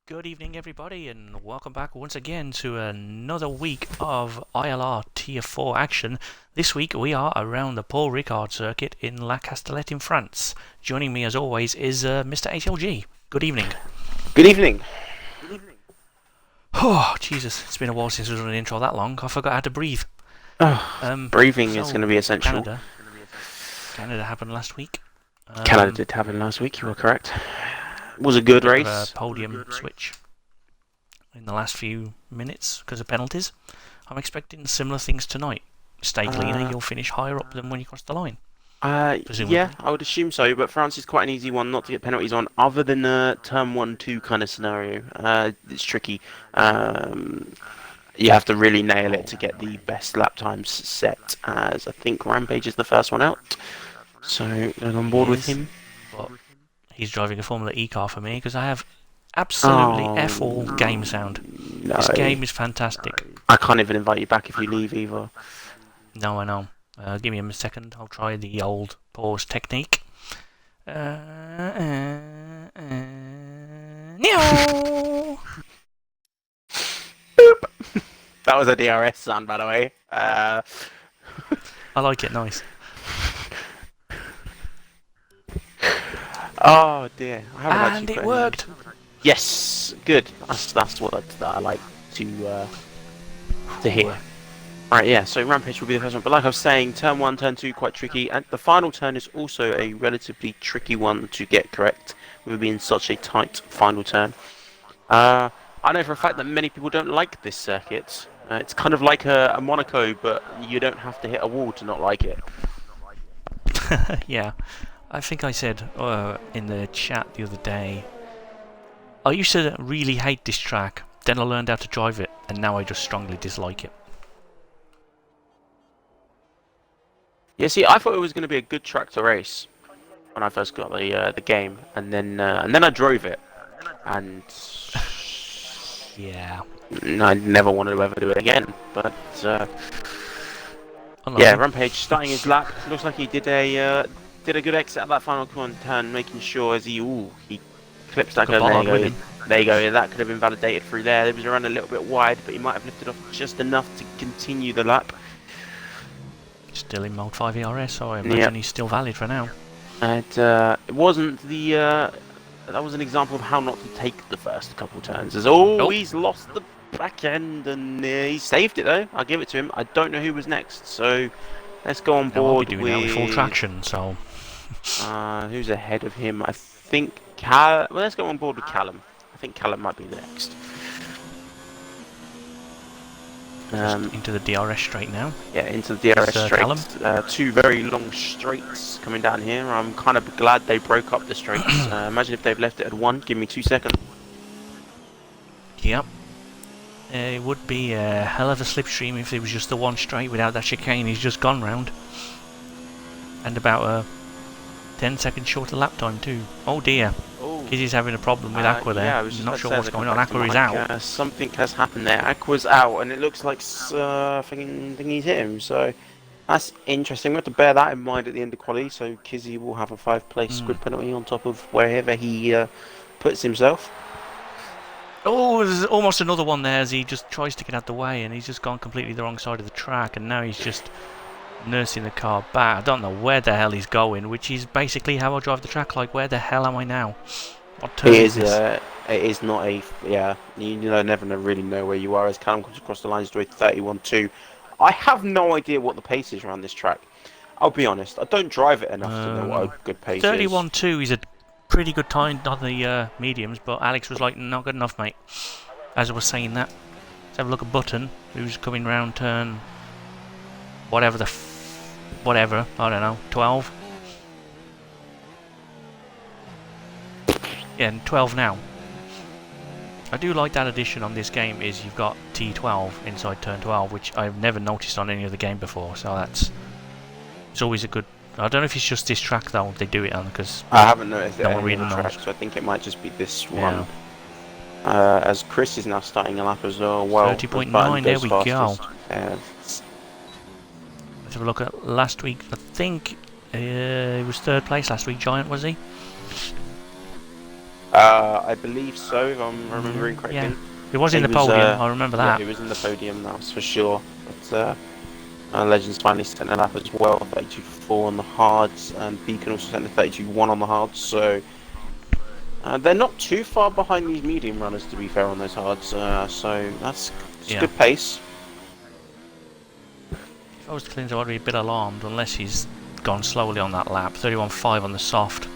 Good evening, everybody, and welcome back once again to another week of ILR Tier 4 action. This week we are around the Paul Ricard circuit in La Castellette in France. Joining me as always is Mr. HLG. Good evening. Good evening. Oh, Jesus, it's been a while since we've done an intro that long. I forgot how to breathe. Breathing is going to be essential. Canada happened last week. Canada did happen last week, you were correct. It was a good race. A podium switch in the last few minutes because of penalties. I'm expecting similar things tonight. Stay cleaner, you'll finish higher up than when you cross the line. Yeah, I would assume so, but France is quite an easy one not to get penalties on, other than a turn 1-2 kind of scenario. It's tricky. You have to really nail it to get the best lap times set, as I think Rampage is the first one out. So, going on board with him. But he's driving a Formula E car for me because I have absolutely F-all game sound. No. This game is fantastic. I can't even invite you back if you leave either. No, I know. Give me a second. I'll try the old pause technique. No. Boop. That was a DRS sound, by the way. I like it. Nice. Oh dear! And it worked. Yes, good. That's what I like to hear. Right, yeah. So Rampage will be the first one, but like I was saying, turn 1, turn 2 quite tricky, and the final turn is also a relatively tricky one to get correct. We'll be in such a tight final turn. I know for a fact that many people don't like this circuit. It's kind of like a Monaco, but you don't have to hit a wall to not like it. Yeah. I think I said in the chat the other day, I used to really hate this track, then I learned how to drive it, and now I just strongly dislike it. Yeah, see, I thought it was going to be a good track to race when I first got the game, and then I drove it, and yeah, I never wanted to ever do it again. But yeah, Rampage starting his lap. Looks like he did a good exit at that final turn, making sure as he clips that curve. There you go. That could have been validated through there. It was around a little bit wide, but he might have lifted off just enough to continue the lap. Still in Mode 5 ERS, so I imagine he's still valid for now. And it wasn't the that was an example of how not to take the first couple turns. As always, lost the back end, and he saved it though. I'll give it to him. I don't know who was next, so let's go on board. I'll be doing that with full traction, so. Who's ahead of him? I think Well, let's go on board with Callum. I think Callum might be next. Into the DRS straight now. Yeah, into the DRS straight. Two very long straights coming down here. I'm kind of glad they broke up the straights. Imagine if they've left it at 1. Give me 2 seconds. Yep. It would be a hell of a slipstream if it was just the one straight without that chicane he's just gone round. And about a 10-second shorter lap time too. Oh dear. Kizzy's having a problem with Aqua there. Yeah, I'm not sure what's going on. Aqua is out. Something has happened there. Aqua's out, and it looks like thingy's hit him. So that's interesting. We have to bear that in mind at the end of quali. So Kizzy will have a 5-place grid penalty on top of wherever he puts himself. Oh, there's almost another one there as he just tries to get out the way, and he's just gone completely the wrong side of the track, and now he's just nursing the car back. I don't know where the hell he's going, which is basically how I drive the track. Like, where the hell am I now? What turn is this? It is not a... Yeah, you never really know where you are as Callum comes across the lines doing 31.2. I have no idea what the pace is around this track. I'll be honest, I don't drive it enough to know what a good pace 31.2 is a pretty good time on the mediums, but Alex was like, not good enough, mate. As I was saying that. Let's have a look at Button, who's coming round turn... Whatever, I don't know, 12? Yeah, 12 now. I do like that addition on this game is you've got T12 inside turn 12, which I've never noticed on any other game before, so it's always a good... I don't know if it's just this track though they do it on, because I haven't noticed it on really the track, so I think it might just be this one. As Chris is now starting a lap as well. 30.9, there we go. Let's have a look at last week. I think he was 3rd place last week, Giant, was he? I believe so, if I'm remembering correctly. Yeah, he was in the was, podium. I remember Yeah, that. he was in the podium, that's for sure. But Legends finally sent a lap as well, 32.4 on the hards, and Beacon also sent a 32.1 on the hards, so they're not too far behind these medium runners, to be fair, on those hards, so that's Yeah. good pace. If I was to cleanse, I'd be a bit alarmed, unless he's gone slowly on that lap. 31.5 on the soft.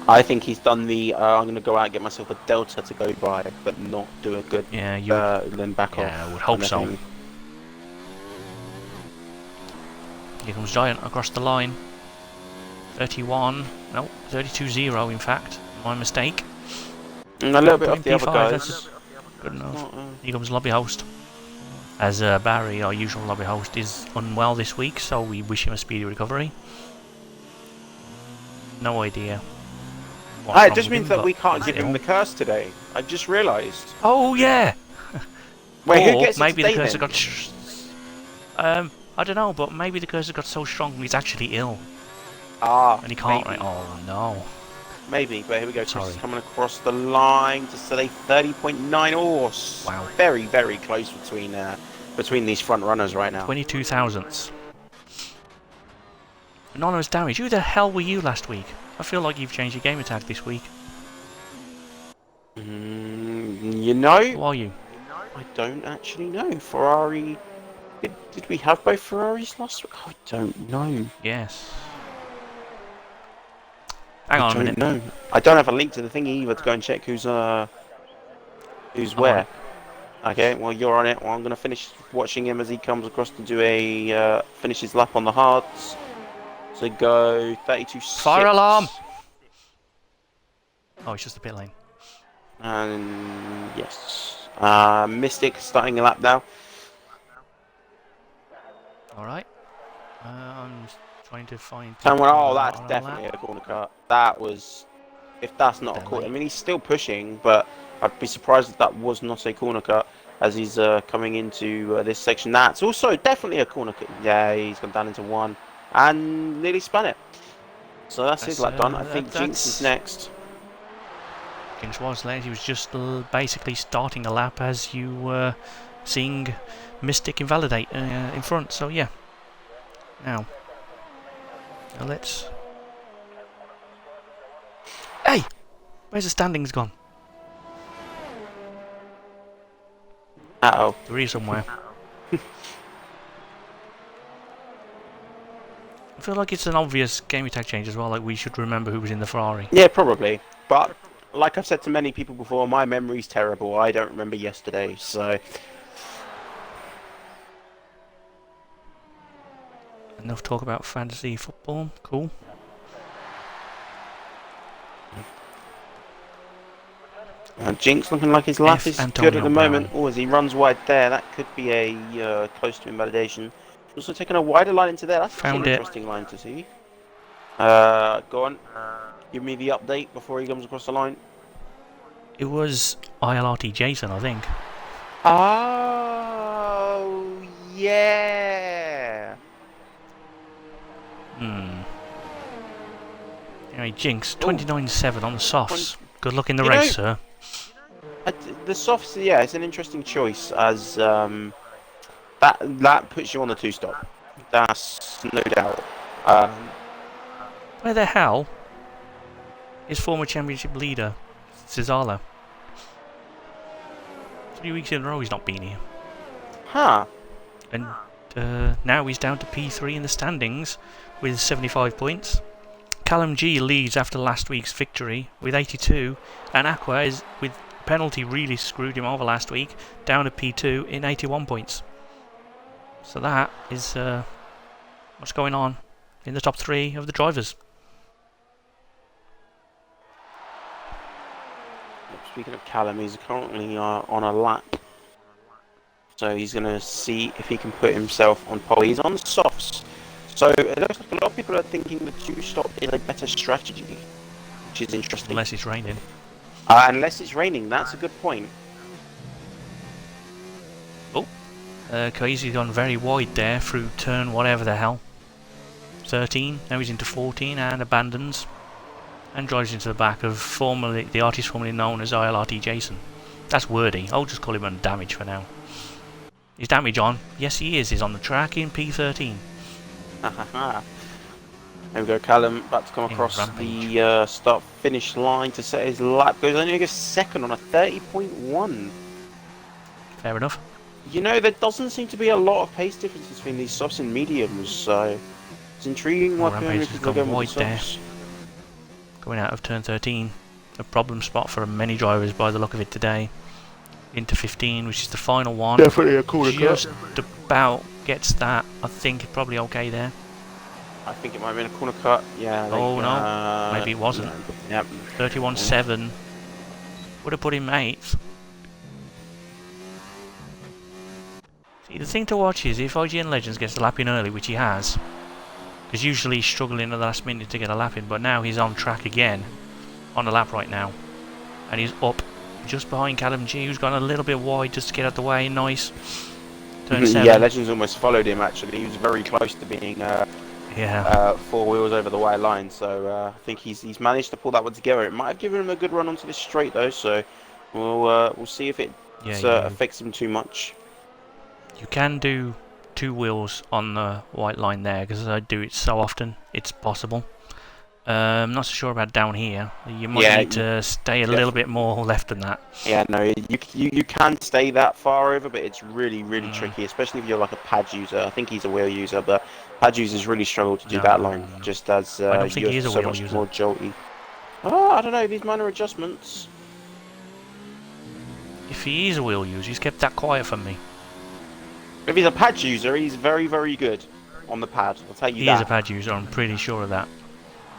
I think he's done the, I'm going to go out and get myself a delta to go by, but not do a good, Yeah, you would, then back off. yeah, I would hope so. Here comes Giant across the line. 31, no, 32.0 in fact. My mistake. A little bit off the other P5, guys. that's good enough. Here comes Lobby Host. As Barry, our usual Lobby Host, is unwell this week, so we wish him a speedy recovery. No idea. It just means that we can't give him the curse today. I just realised. Oh yeah. Wait, or who gets maybe it the today, curse got. I don't know, but maybe the curse got so strong he's actually ill. And he can't. Maybe. Oh no. Maybe, but here we go. Chris Sorry. is coming across the line to say 30.9 horse. Wow. Very, very close between these front runners right now. 22 thousandths. Anonymous Damage, who the hell were you last week? I feel like you've changed your game attack this week. You know? Who are you? I don't actually know. Ferrari. Did we have both Ferraris last week? I don't know. Yes. Hang on a minute. No, I don't have a link to the thing either to go and check who's where. Okay, well you're on it. Well, I'm gonna finish watching him as he comes across to do a finish his lap on the hards. So go 32.6. Fire alarm! Oh, it's just the pit lane. And yes, Mystic starting a lap now. Alright. I'm just trying to find... Oh, that's definitely a corner cut. That was... If that's not a corner... I mean, he's still pushing, but I'd be surprised if that was not a corner cut as he's coming into this section. That's also definitely a corner cut. Yeah, he's gone down into one and nearly spun it. So that's his lap done. I think Jinx is next. Jinx was late. He was just basically starting a lap as you were seeing Mystic invalidate in front. So yeah. Now let's... Hey! Where's the standings gone? Uh-oh. They're here somewhere. I feel like it's an obvious game attack change as well, like we should remember who was in the Ferrari. Yeah, probably. But, like I've said to many people before, my memory's terrible. I don't remember yesterday, so... Enough talk about fantasy football. Cool. Jinx looking like his lap is good at the moment. Brown. Oh, as he runs wide there, that could be a close to invalidation. Also taking a wider line into there. That's an interesting line to see. Go on. Give me the update before he comes across the line. It was ILRT Jason, I think. Oh, yeah. Anyway, Jinx, 29.7 on the softs. Good luck in the race, sir. The softs, yeah, it's an interesting choice as that puts you on the two-stop. That's no doubt. Where the hell is former championship leader Cesala? 3 weeks in a row he's not been here. Huh. And now he's down to P3 in the standings with 75 points. Callum G leads after last week's victory with 82, and Aqua is, with penalty really screwed him over last week, down to P2 in 81 points. So that is what's going on in the top 3 of the drivers. Speaking of Callum, he's currently on a lap. So he's going to see if he can put himself on pole. He's on the softs. So it looks like a lot of people are thinking the two-stop is a better strategy, which is interesting. Unless it's raining. Unless it's raining, that's a good point. Oh, Kaizi's gone very wide there through turn whatever the hell. 13, now he's into 14 and abandons. and drives into the back of the artist formerly known as ILRT Jason. That's wordy. I'll just call him on damage for now. Is damage on? Yes, he is. He's on the track in P13. There we go, Callum, about to come across the start-finish line to set his lap. Goes only a second on a 30.1. Fair enough. You know, there doesn't seem to be a lot of pace differences between these softs and mediums, so it's intriguing what Rampage has gone wide there. Going out of turn 13. A problem spot for many drivers by the look of it today. Into 15, which is the final one. Definitely a corner cut. Just about gets that. I think probably okay there. I think it might have been a corner cut. Yeah. Oh no, maybe it wasn't. No. Yep. 31.7 would have put him 8th. See, the thing to watch is if IGN Legends gets the lap in early, which he has, because usually he's struggling at the last minute to get a lap in, but now he's on track again, on the lap right now, and he's up just behind Callum G, who's gone a little bit wide just to get out the way. Nice. Turn 7. Yeah, Legends almost followed him actually. He was very close to being 4 wheels over the white line, so I think he's managed to pull that one together. It might have given him a good run onto this straight though, so we'll see if it affects him too much. You can do 2 wheels on the white line there, because I do it so often, it's possible. Not so sure about down here. You might need to stay a little bit more left than that. Yeah, no, you can stay that far over, but it's really tricky, especially if you're like a pad user. I think he's a wheel user, but pad users really struggle to do that line, just as I don't think he's a so wheel much user. more jolty. Oh, I don't know, these minor adjustments. If he is a wheel user, he's kept that quiet from me. If he's a pad user, he's very good on the pad. I'll tell you that. He is a pad user, I'm pretty sure of that.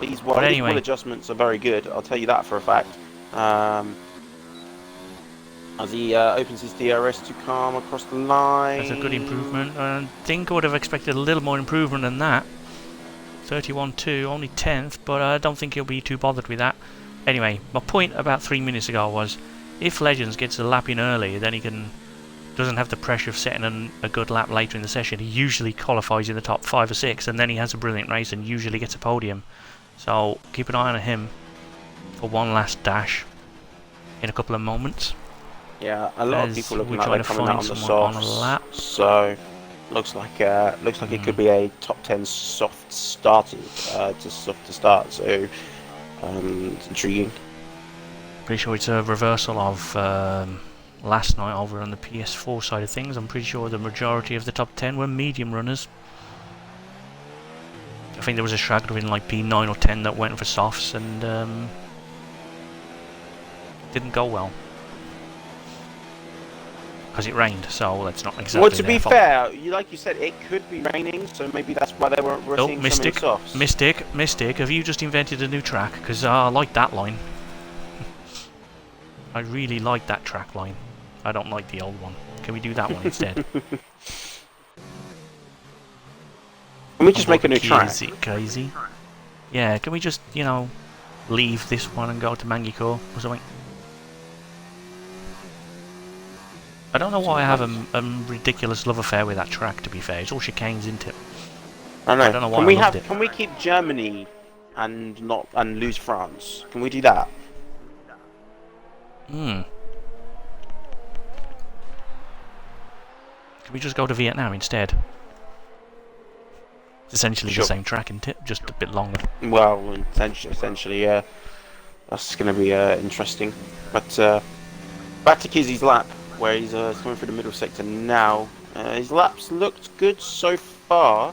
His anyway, wheel adjustments are very good. I'll tell you that for a fact. As he opens his DRS to come across the line. That's a good improvement. I think I would have expected a little more improvement than that. 31.2, only 10th, but I don't think he'll be too bothered with that. Anyway, my point about 3 minutes ago was, if Legends gets a lap in early, then he doesn't have the pressure of setting a good lap later in the session. He usually qualifies in the top 5 or 6, and then he has a brilliant race and usually gets a podium. So keep an eye on him for one last dash in a couple of moments. Yeah, a lot of people looking like they're coming out on the softs. So looks like it could be a top 10 soft starter to start. So it's intriguing. Pretty sure it's a reversal of last night over on the PS4 side of things. I'm pretty sure the majority of the top 10 were medium runners. I think there was a straggler in like P9 or 10 that went for softs and didn't go well. Because it rained, so that's not exactly well, to be their fault. fair, like you said, it could be raining, so maybe that's why they weren't seeing Mystic, some of the softs. Mystic, have you just invented a new track? Because I like that line. I really like that track line. I don't like the old one. Can we do that one instead? Can we just make a new track? Crazy. Yeah, can we just, leave this one and go to Mangikor or something? I don't know why I have a ridiculous love affair with that track, to be fair. It's all chicanes, isn't it? I don't know why I loved it. Can Can we keep Germany and lose France? Can we do that? Can we just go to Vietnam instead? It's essentially the same track, isn't it? Just a bit longer. Well, essentially, yeah. That's going to be interesting. But back to Kizzy's lap, where he's coming through the middle sector now. His laps looked good so far.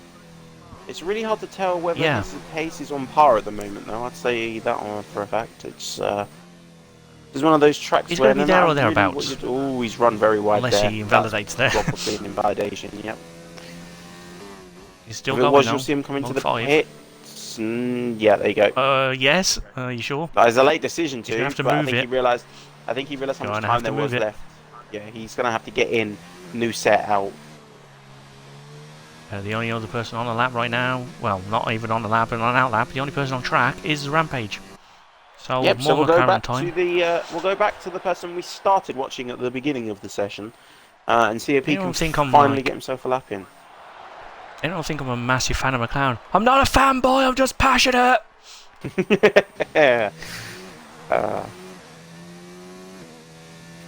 It's really hard to tell whether his pace is on par at the moment, though. I'd say that one for a fact. It's one of those tracks he's where going to be there or thereabouts. You'd always run very wide unless there. He invalidates there. Probably an invalidation, yep. He's still if going it was, now. You'll see him coming to the 5. pits. Yeah, there you go. Yes. Are you sure? That was a late decision too. Have to but move I think he realised how much time there was left. Yeah, he's going to have to get in. New set out. The only other person on the lap right now, well, not even on the lap and on out lap, the only person on track is Rampage. So, so we'll go back to the person we started watching at the beginning of the session, and see if he can finally get himself a lap in. I don't think I'm a massive fan of McLaren. I'm not a fanboy, I'm just passionate! uh,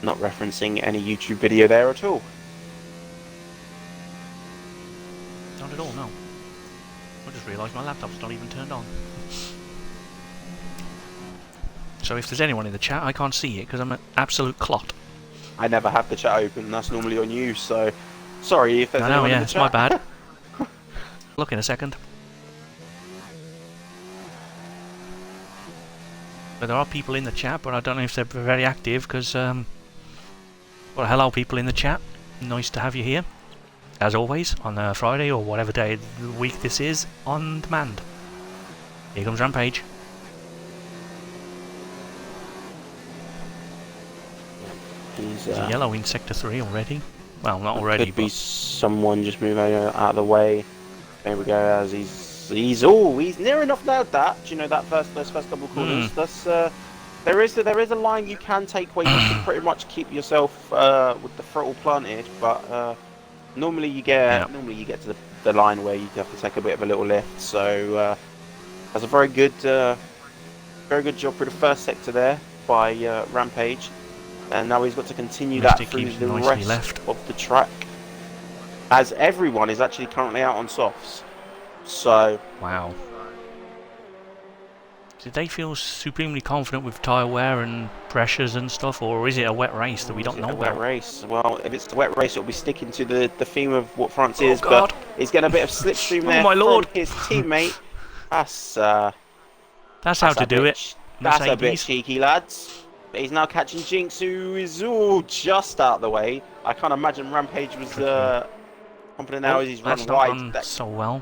not referencing any YouTube video there at all. Not at all, no. I just realised my laptop's not even turned on. So if there's anyone in the chat, I can't see it because I'm an absolute clot. I never have the chat open. That's normally on you, so sorry if there's anyone in the it's chat. my bad. Look in a second. But there are people in the chat, but I don't know if they're very active because, well, hello people in the chat. Nice to have you here. As always, on a Friday or whatever day of the week this is, on demand. Here comes Rampage. He's There's a yellow in Sector 3 already. Well, not already, could be someone just move out of the way. There we go. As he's near enough now. That you know that those first couple of corners. That's there is a line you can take where you can pretty much keep yourself with the throttle planted, but normally you get to the line where you have to take a bit of a little lift. So that's a very good job for the first sector there by Rampage. And now he's got to continue that through the rest of the track, as everyone is actually currently out on softs. So wow. Did they feel supremely confident with tyre wear and pressures and stuff, or is it a wet race that we don't know about? Wet race. Well, if it's a wet race, it'll be sticking to the theme of what France is. God. But he's getting a bit of slipstream there from his teammate. That's how to do it. That's a bit cheeky, lads. But he's now catching Jinx, who is just out of the way. I can't imagine Rampage was confident now as he's run wide. So well.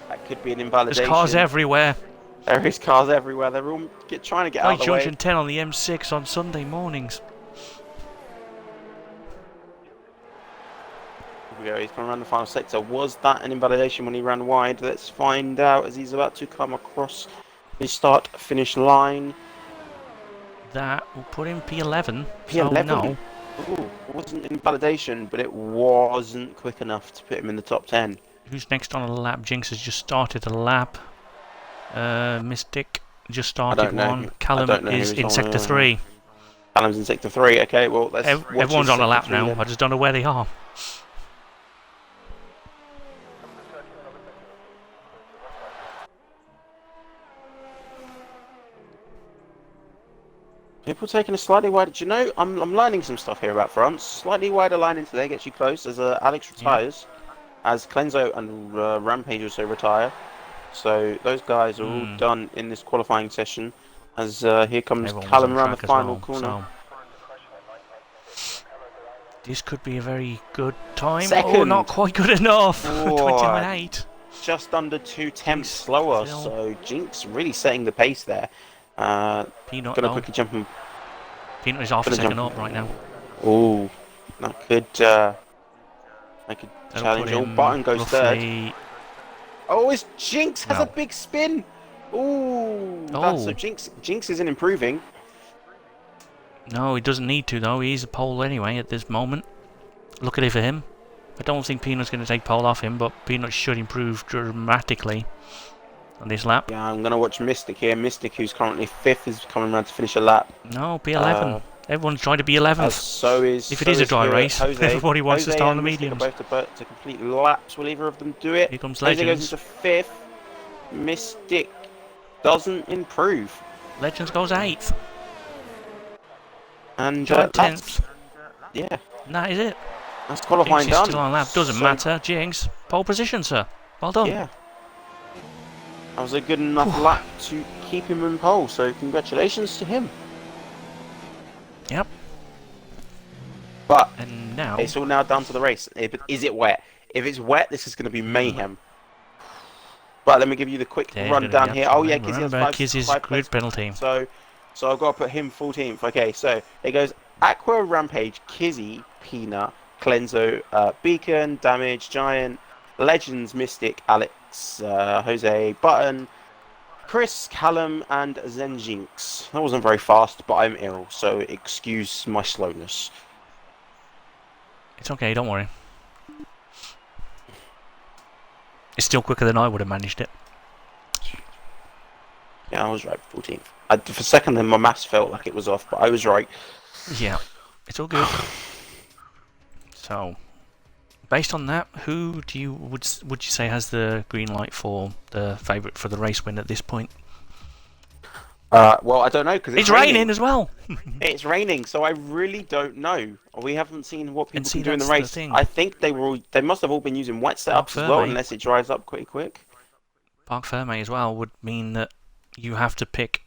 That could be an invalidation. There's cars everywhere. There is cars everywhere. They're all trying to get out of the way. Junction 10 on the M6 on Sunday mornings. Here we go. He's going around the final sector. Was that an invalidation when he ran wide? Let's find out as he's about to come across his start-finish line. That will put him P11. P11? So no. Ooh, it wasn't invalidation, but it wasn't quick enough to put him in the top 10. Who's next on a lap? Jinx has just started a lap. Mystic just started one. Callum is in Sector 3. Callum's in Sector 3, okay, well, let's everyone's on a lap now, then. I just don't know where they are. People taking a slightly wider. Do you know? I'm learning some stuff here about France. Slightly wider line into there gets you close as Alex retires, as Clenzo and Rampage also retire. So those guys are all done in this qualifying session. As here comes Callum around the final corner. So this could be a very good time. Second. Oh, not quite good enough. 21.8. Just under 2 tenths slower. So Jinx really setting the pace there. Peanut gonna quickly jump him. Peanut is half a second up right now. Oh, that could challenge. Oh, Button goes third. Oh, his Jinx has a big spin. Ooh, so Jinx isn't improving. No, he doesn't need to though. He's a pole anyway at this moment. Look at it for him. I don't think Peanut's going to take pole off him, but Peanut should improve dramatically on this lap. Yeah, I'm going to watch Mystic here. Mystic, who's currently 5th, is coming around to finish a lap. No, P11. Everyone's trying to be 11th. So is. If it is a dry race, Jose. everybody wants to start on the mediums. Both to complete laps. Will either of them do it? Here comes Jose Legends. goes into 5th. Mystic doesn't improve. Legends goes 8th. And 10th. Yeah. And that is it. That's qualifying Jinx done. is still on lap. Doesn't matter. Jinx, pole position, sir. Well done. Yeah. That was a good enough lap to keep him in pole, so congratulations to him. Yep. But and now it's all now down to the race. Is it wet? If it's wet, this is going to be mayhem. But let me give you the quick rundown here. Oh yeah, Kizzy has 5 grid penalty. So I've got to put him 14th. Okay, so it goes Aqua, Rampage, Kizzy, Peanut, Clenzo, Beacon, Damage, Giant, Legends, Mystic, Alex, Jose, Button, Chris, Callum, and Zenjinx. That wasn't very fast, but I'm ill, so excuse my slowness. It's okay, don't worry. It's still quicker than I would have managed it. Yeah, I was right, 14th. For a second then my maths felt like it was off, but I was right. Yeah, it's all good. So, based on that, who do you would you say has the green light for the favourite for the race win at this point? Well, I don't know because It's raining as well. It's raining, so I really don't know. We haven't seen what people see, can do in the that's the race. thing. I think they must have all been using wet Parc setups as well, Fermé. unless it dries up pretty quick. Parc Fermé as well would mean that you have to pick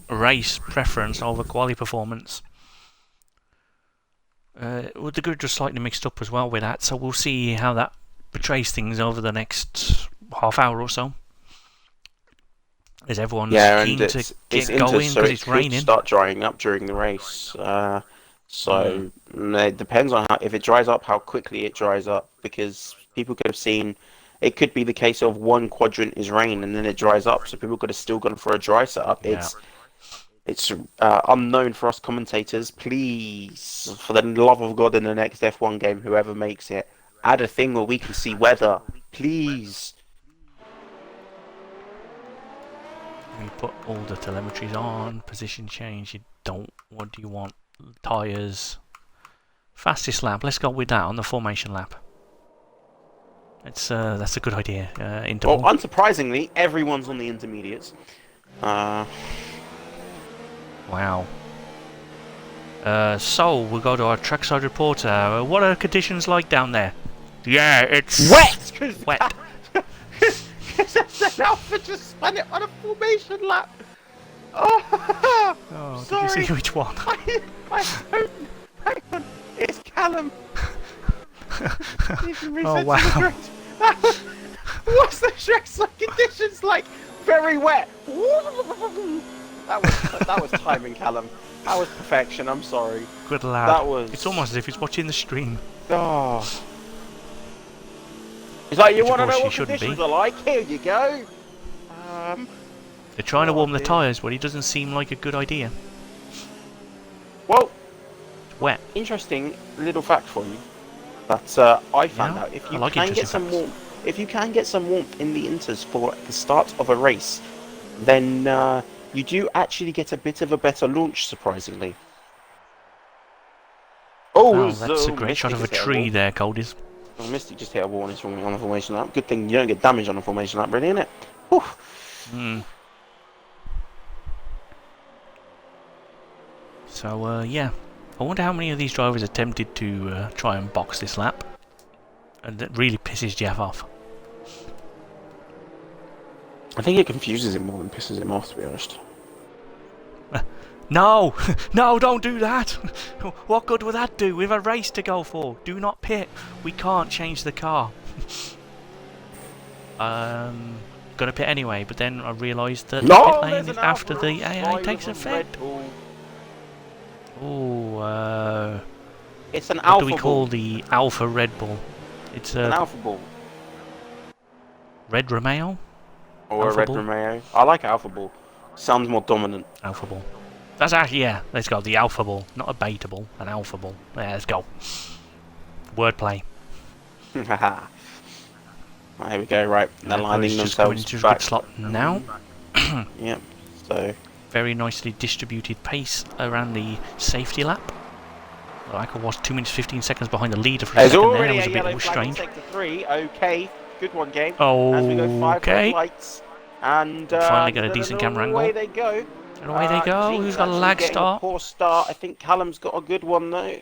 race preference over quali performance. Well, the grid was slightly mixed up as well with that, so we'll see how that portrays things over the next half hour or so. As everyone's keen to get going because it's raining. Start drying up during the race. It depends on if it dries up, how quickly it dries up, because people could have seen. It could be the case of one quadrant is rain and then it dries up, so people could have still gone for a dry setup. Yeah. It's unknown for us commentators. Please, for the love of God, in the next F1 game, whoever makes it, add a thing where we can see weather. Please. You put all the telemetries on, position change, you don't, what do you want? Tyres. Fastest lap, let's go with that on the formation lap. That's a good idea. Interval. Well, unsurprisingly, everyone's on the intermediates. Wow. So, we'll go to our trackside reporter. What are conditions like down there? Yeah, it's wet! Wet. Alpha just spun it on a formation lap. Oh, sorry. Did you see which one? I don't. Hang on. It's Callum. Oh wow. What's the trackside conditions like? Very wet. That was timing, Callum. That was perfection. I'm sorry. Good lad. That was. It's almost as if he's watching the stream. Oh. It's like, you want to know what shouldn't conditions be. are like? Here you go. They're trying to warm the tyres, but it doesn't seem like a good idea. Well, It's wet. interesting little fact for you that I found out. If you I like can get interesting some facts. warmth, if you can get some warmth in the inters for the start of a race, then you do actually get a bit of a better launch, surprisingly. Oh, that's a great shot of a tree there, Coldys. Oh, Mystic just hit a wall on the formation lap. Good thing you don't get damage on the formation lap, really, isn't it? Whew. So, yeah. I wonder how many of these drivers attempted to try and box this lap. And that really pisses Jeff off. I think it confuses him more than pisses him off, to be honest. No! No, don't do that! What good would that do? We have a race to go for. Do not pit. We can't change the car. Gonna pit anyway, but then I realised that the pit lane is after the AA takes effect. Oh, it's an what Alpha do we call the Alpha Red Bull? It's an Alpha Bull. Red Romeo? Or Alpha a Red Bull? Romeo. I like Alpha Bull. Sounds more dominant. Alpha Bull. That's actually, yeah, let's go. The Alpha Bull. Not a Beta Bull, an Alpha Bull. Yeah, let's go. Wordplay. Haha. There we go, right. They're lining just going themselves into back. pit slot now. Yep, so... Very nicely distributed pace around the safety lap. Like I was 2 minutes 15 seconds behind the leader for a There's second there. already It was a a bit yellow flag in strange. sector 3. Okay, good one, game. Oh, As we go 5 red okay. lights. And Finally got a decent camera angle. away they go. And away they go. Jean's Who's got a actually lag getting start? A poor start. I think Callum's got a good one though.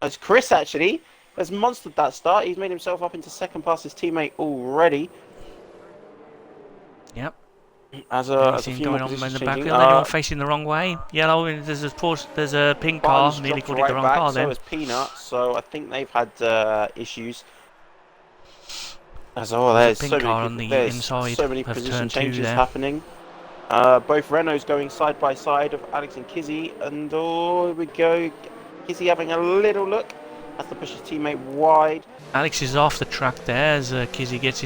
As Chris actually has monstered that start. He's made himself up into second past his teammate already. Yep. As a Anything few going more on in positions the changing. backfield? Anyone facing the wrong way? Yellow. There's a pink car. Barnes Nearly dropped called it the wrong car so then. has Peanut. So I think they've had issues. There's There's a so pink car on many the there's inside so many of position turn 2 changes there. happening. Both Renaults going side by side of Alex and Kizzy, and here we go. Kizzy having a little look as to push his teammate wide. Alex is off the track there as Kizzy gets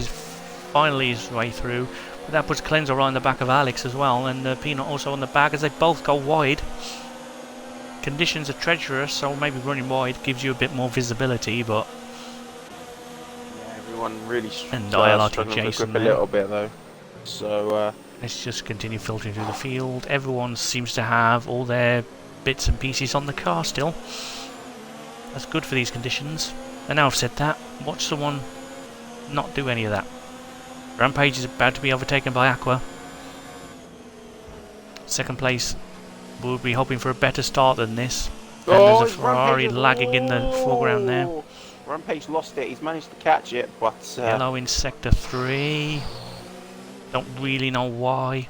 finally his way through. But that puts Cleanser right on the back of Alex as well, and Peanut also on the back as they both go wide. Conditions are treacherous, so maybe running wide gives you a bit more visibility, but... Yeah, everyone really And ILRT struggling Jason for grip a there. little bit though. So Let's just continue filtering through the field. Everyone seems to have all their bits and pieces on the car still. That's good for these conditions. And now I've said that, watch someone not do any of that. Rampage is about to be overtaken by Aqua. Second place. We'll be hoping for a better start than this. And there's a Ferrari lagging in the foreground there. Rampage lost it. He's managed to catch it, but Yellow in sector 3. Don't really know why.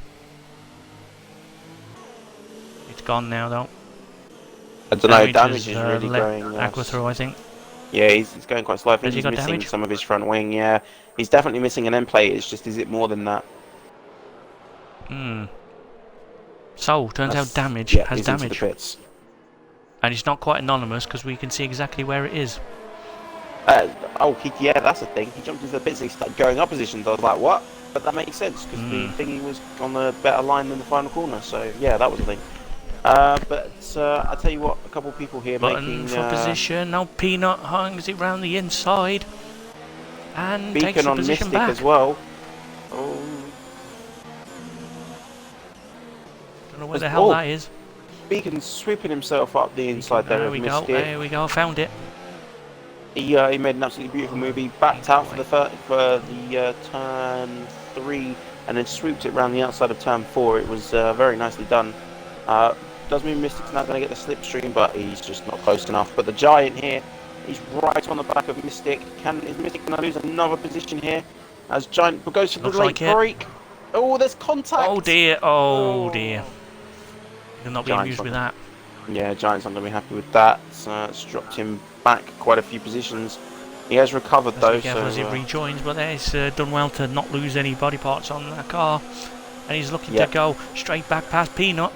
It's gone now though. I don't know. Damage is really going. Aqua through, I think. Yeah, he's going quite slow. I think Has he got missing damage? some of his front wing. Yeah, he's definitely missing an end plate. It's just, is it more than that? So turns out damage Yeah, has he's into damage, the pits. and it's not quite anonymous because we can see exactly where it is. Yeah, that's the thing. He jumped into the pits and he started going up positions. I was like, what? But that makes sense because the thingy was on a better line than the final corner. So yeah, that was the thing. But I tell you what, a couple of people here Button making for position. Now Peanut hangs it round the inside and takes Beacon the on position Mystic back. as well. Oh, Don't know where the hell that is. Beacon's sweeping himself up the inside there. There we go. There we go. Found it. He made an absolutely beautiful move. He backed out for the turn 3 and then swooped it round the outside of turn 4. It was very nicely done. Does mean Mystic's not going to get the slipstream, but he's just not close enough. But the Giant here, he's right on the back of Mystic. Is Mystic going to lose another position here? As Giant goes for the late break. Oh, there's contact! Oh dear, oh dear. You'll not be amused with that. Yeah, Giant's not going to be happy with that. It's dropped him back quite a few positions. He has recovered though, so as he rejoins, but he's done well to not lose any body parts on that car. And he's looking to go straight back past Peanut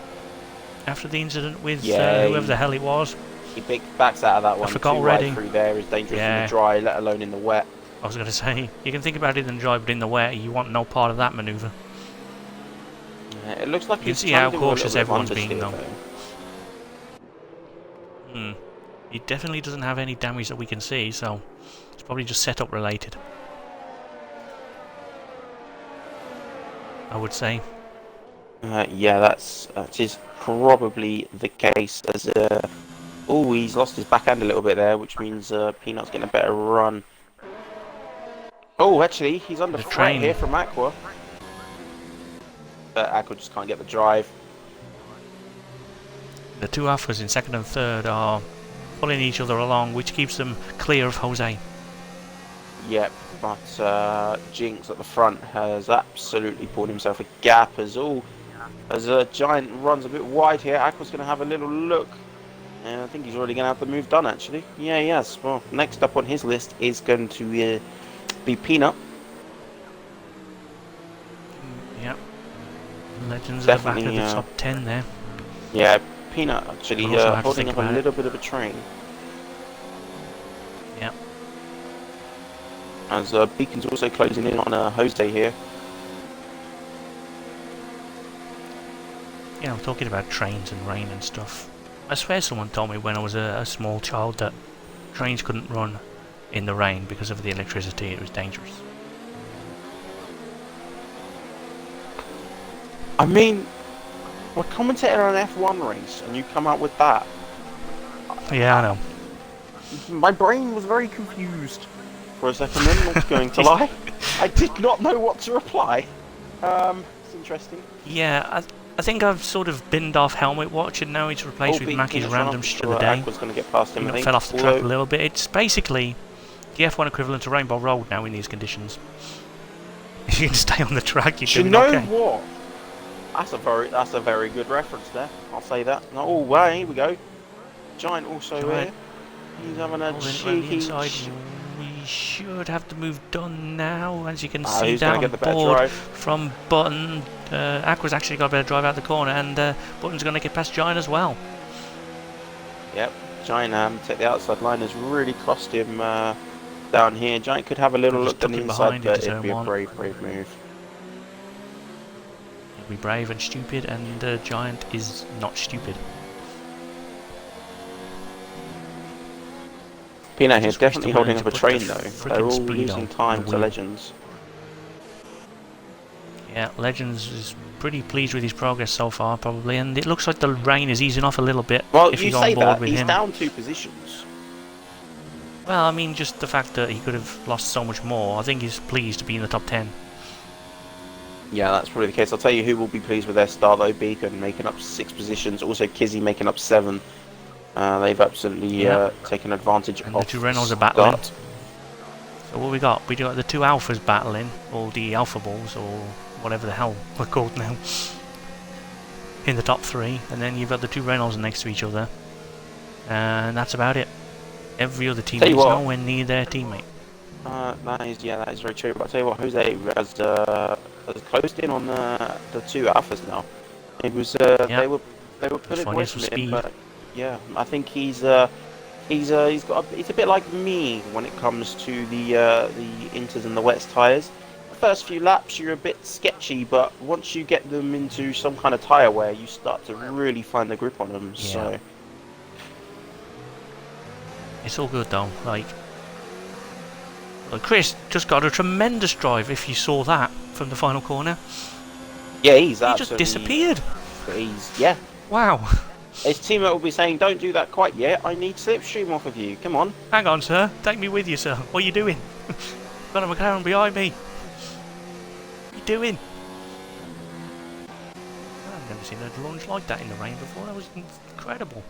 after the incident with whoever the hell it was. He backs out of that one. I forgot already. Through there is dangerous in the dry, let alone in the wet. I was going to say, you can think about it in the dry, but in the wet, you want no part of that manoeuvre. Yeah, it looks like you can see how cautious everyone's being, though. He definitely doesn't have any damage that we can see, so it's probably just setup related, I would say. Yeah, that is probably the case. As he's lost his backhand a little bit there, which means Peanut's getting a better run. Oh, actually, he's under threat here from Aqua. But Aqua just can't get the drive. The two Alphas in second and third are pulling each other along, which keeps them clear of Jose. Yep, but Jinx at the front has absolutely pulled himself a gap as Giant runs a bit wide here. Aqua's going to have a little look. And I think he's already going to have the move done, actually. Yeah, yes. Well, next up on his list is going to be Peanut. Yep. Legends are back at the top 10 there. Yeah, Peanut actually holding up a little bit of a train. Yep. As Beacon's also closing in on Jose here. You know, talking about trains and rain and stuff. I swear someone told me when I was a small child that trains couldn't run in the rain because of the electricity. It was dangerous. I mean, we're commentating on an F1 race and you come out with that. Yeah, I know. My brain was very confused for a second then, not going to lie. I did not know what to reply. It's interesting. Yeah, I think I've sort of binned off Helmet Watch and now it's replaced with Mackie's random shit of the day. Was going to get past him, fell off the track a little bit. It's basically the F1 equivalent to Rainbow Road now in these conditions. If you can stay on the track, you're doing okay. You know what? That's a very good reference there. I'll say that. Oh, wow, here we go. Giant also here. He's having a cheeky. We should have the move done now, as you can see down board from Button. Aqua's actually got a better drive out the corner, and Button's going to get past Giant as well. Yep, Giant take the outside line has really cost him down here. Giant could have a little look on the inside, but it'd be a brave move. It'll be brave and stupid, and Giant is not stupid. Peanut here is definitely holding up a train though. They're all losing time to Legends. Yeah, Legends is pretty pleased with his progress so far, probably, and it looks like the rain is easing off a little bit. Well, if you go say on board that with he's him. down 2 positions. Well, I mean, just the fact that he could have lost so much more. I think he's pleased to be in the top 10. Yeah, that's probably the case. I'll tell you who will be pleased with their start though. Beacon making up 6 positions. Also, Kizzy making up 7. They've absolutely taken advantage and of the two Renaults are start. battling. So what we got? We got the two Alphas battling, or the Alpha Balls, or whatever the hell we're called now, in the top 3. And then you've got the two Renaults next to each other. And that's about it. Every other teammate is nowhere near their teammate. That is very true. But I'll tell you what, Jose has closed in on the 2 Alphas now. It was they were pulling away from him, but yeah, I think he's a bit like me when it comes to the inters and the wets tyres. The first few laps you're a bit sketchy, but once you get them into some kind of tyre wear, you start to really find the grip on them. Yeah. So it's all good though. Like Chris just got a tremendous drive. If you saw that from the final corner, yeah, he just disappeared. Yeah. Wow. His teammate will be saying, "Don't do that quite yet. I need slipstream off of you. Come on." Hang on, sir. Take me with you, sir. What are you doing? Got a McLaren behind me. What are you doing? I've never seen a launch like that in the rain before. That was incredible.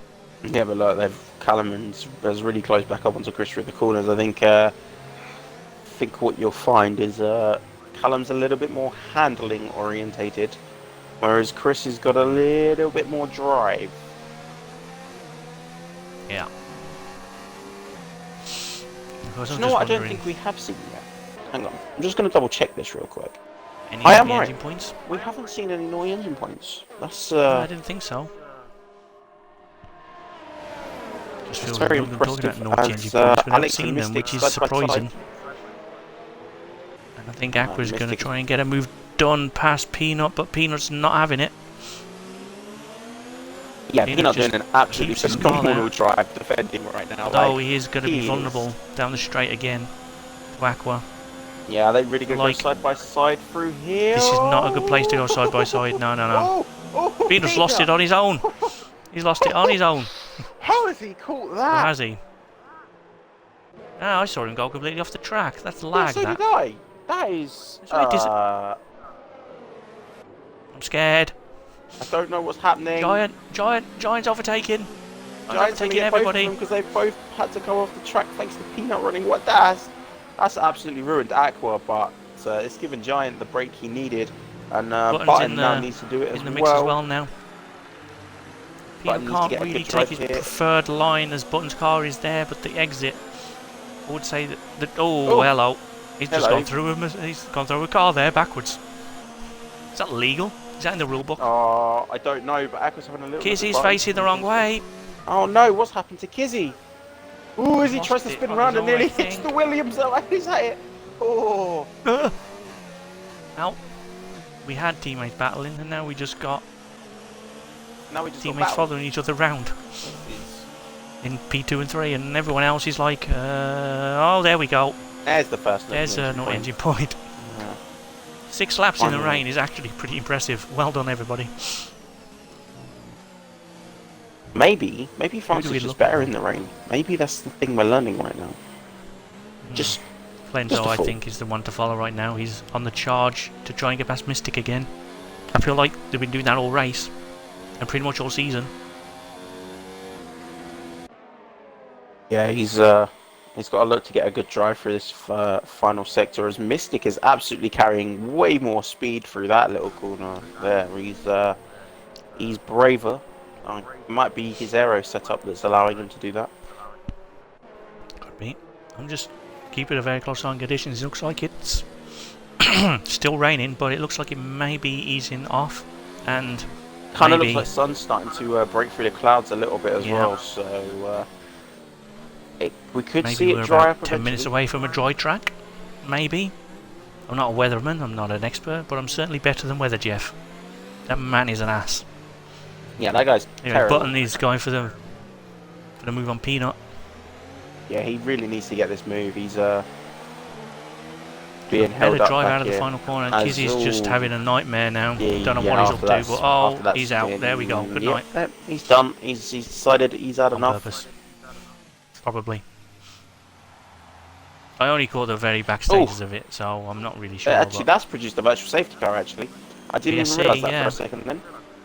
Yeah, but look, Callum has really closed back up onto Chris through the corners. I think what you'll find is Callum's a little bit more handling orientated, whereas Chris has got a little bit more drive. Yeah. You know what? I don't think we have seen yet. Hang on, I'm just going to double check this real quick. Any I am engine right. points? We haven't seen any naughty engine points. That's No, I didn't think so. Just feels very like talking impressive about naughty engine points without seeing them, which is surprising. And I think Aqua's going to try and get a move done past Peanut, but Peanut's not having it. Yeah, Peanut's doing an absolutely phenomenal drive defending right now. Though he is going to be vulnerable down the straight again to Aqua. Yeah, they really going to go side by side through here. This is not a good place to go side by side. No. Peanut's lost it on his own. He's lost it on his own. How has he caught that? Or has he? Oh, I saw him go completely off the track. That's lag, so that. did I. That is... I'm scared. I don't know what's happening. Giant's overtaking. Giant's overtaking everybody. Because they both had to go off the track thanks to Peanut running. What that's absolutely ruined Aqua, but it's given Giant the break he needed. And Button now needs to do it as well. In the mix as well now. Peanut can't really take his preferred line as Button's car is there, but the exit, I would say that hello. He's just gone through he's gone through a car there backwards. Is that legal? Is that in the rule book? I don't know, but Aqua's having a little Kizzy's facing the wrong way. Oh no, what's happened to Kizzy? Oh, as he tries to spin around and nearly hits the Williams though. He's at it. Oh. Now, we had teammates battling and now we just got teammates following each other round in P2 and 3, and everyone else is like, oh, there we go. There's the first. There's no engine point. Yeah. 6 laps in the rain is actually pretty impressive. Well done, everybody. Maybe France is just better in the rain. Maybe that's the thing we're learning right now. Just Flendo, I think, is the one to follow right now. He's on the charge to try and get past Mystic again. I feel like they've been doing that all race and pretty much all season. Yeah, he's got to look to get a good drive through this final sector, as Mystic is absolutely carrying way more speed through that little corner there. He's braver. It might be his aero setup that's allowing him to do that. Could be. I'm just keeping a very close eye on conditions. It looks like it's still raining, but it looks like it may be easing off, and kind of looks like sun's starting to break through the clouds a little bit as well. So we could see it dry up. 10 minutes away from a dry track, maybe. I'm not a weatherman. I'm not an expert, but I'm certainly better than Weather Jeff. That man is an ass. Yeah, that guy's terrible. Button is going for the move on Peanut. Yeah, he really needs to get this move. He's doing being held Better up drive back out of the here. final corner. As Kizzy's just all- having a nightmare now. Yeah, Don't know yeah, what he's after up to, that, but after that he's out. spin, There we go. Good yep, night. yep, he's done. He's decided he's had On enough. purpose. Probably. I only caught the very back Oh. stages of it, so I'm not really sure. Actually, that's produced a virtual safety car. Actually, I didn't even VSC, realise that yeah. for a second. Then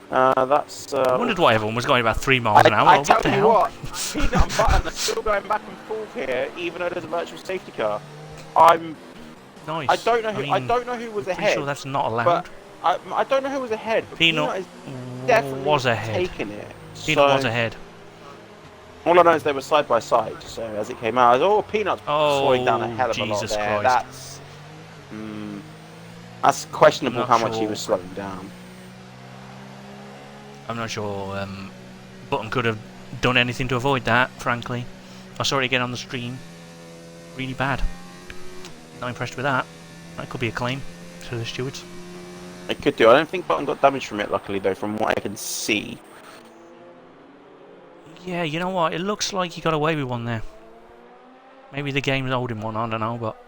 that's. I wondered why everyone was going about 3 miles an hour. I What tell the you hell? what, Peanut and Button are still going back and forth here, even though there's a virtual safety car. I'm. Nice. I don't know who. I mean, don't know who was pretty ahead. sure that's not allowed. But I don't know who was ahead. But Peanut is definitely was ahead. taking it. Peanut So, was ahead. all I know is they were side by side. So as it came out, Peanut's slowing down a hell of a lot Jesus there. Christ. That's questionable I'm how not much he sure. was slowing down. I'm not sure Button could have done anything to avoid that, frankly. I saw it again on the stream. Really bad. Not impressed with that. That could be a claim to the stewards. It could do. I don't think Button got damage from it, luckily, though, from what I can see. Yeah, you know what? It looks like he got away with one there. Maybe the game's holding one, I don't know, but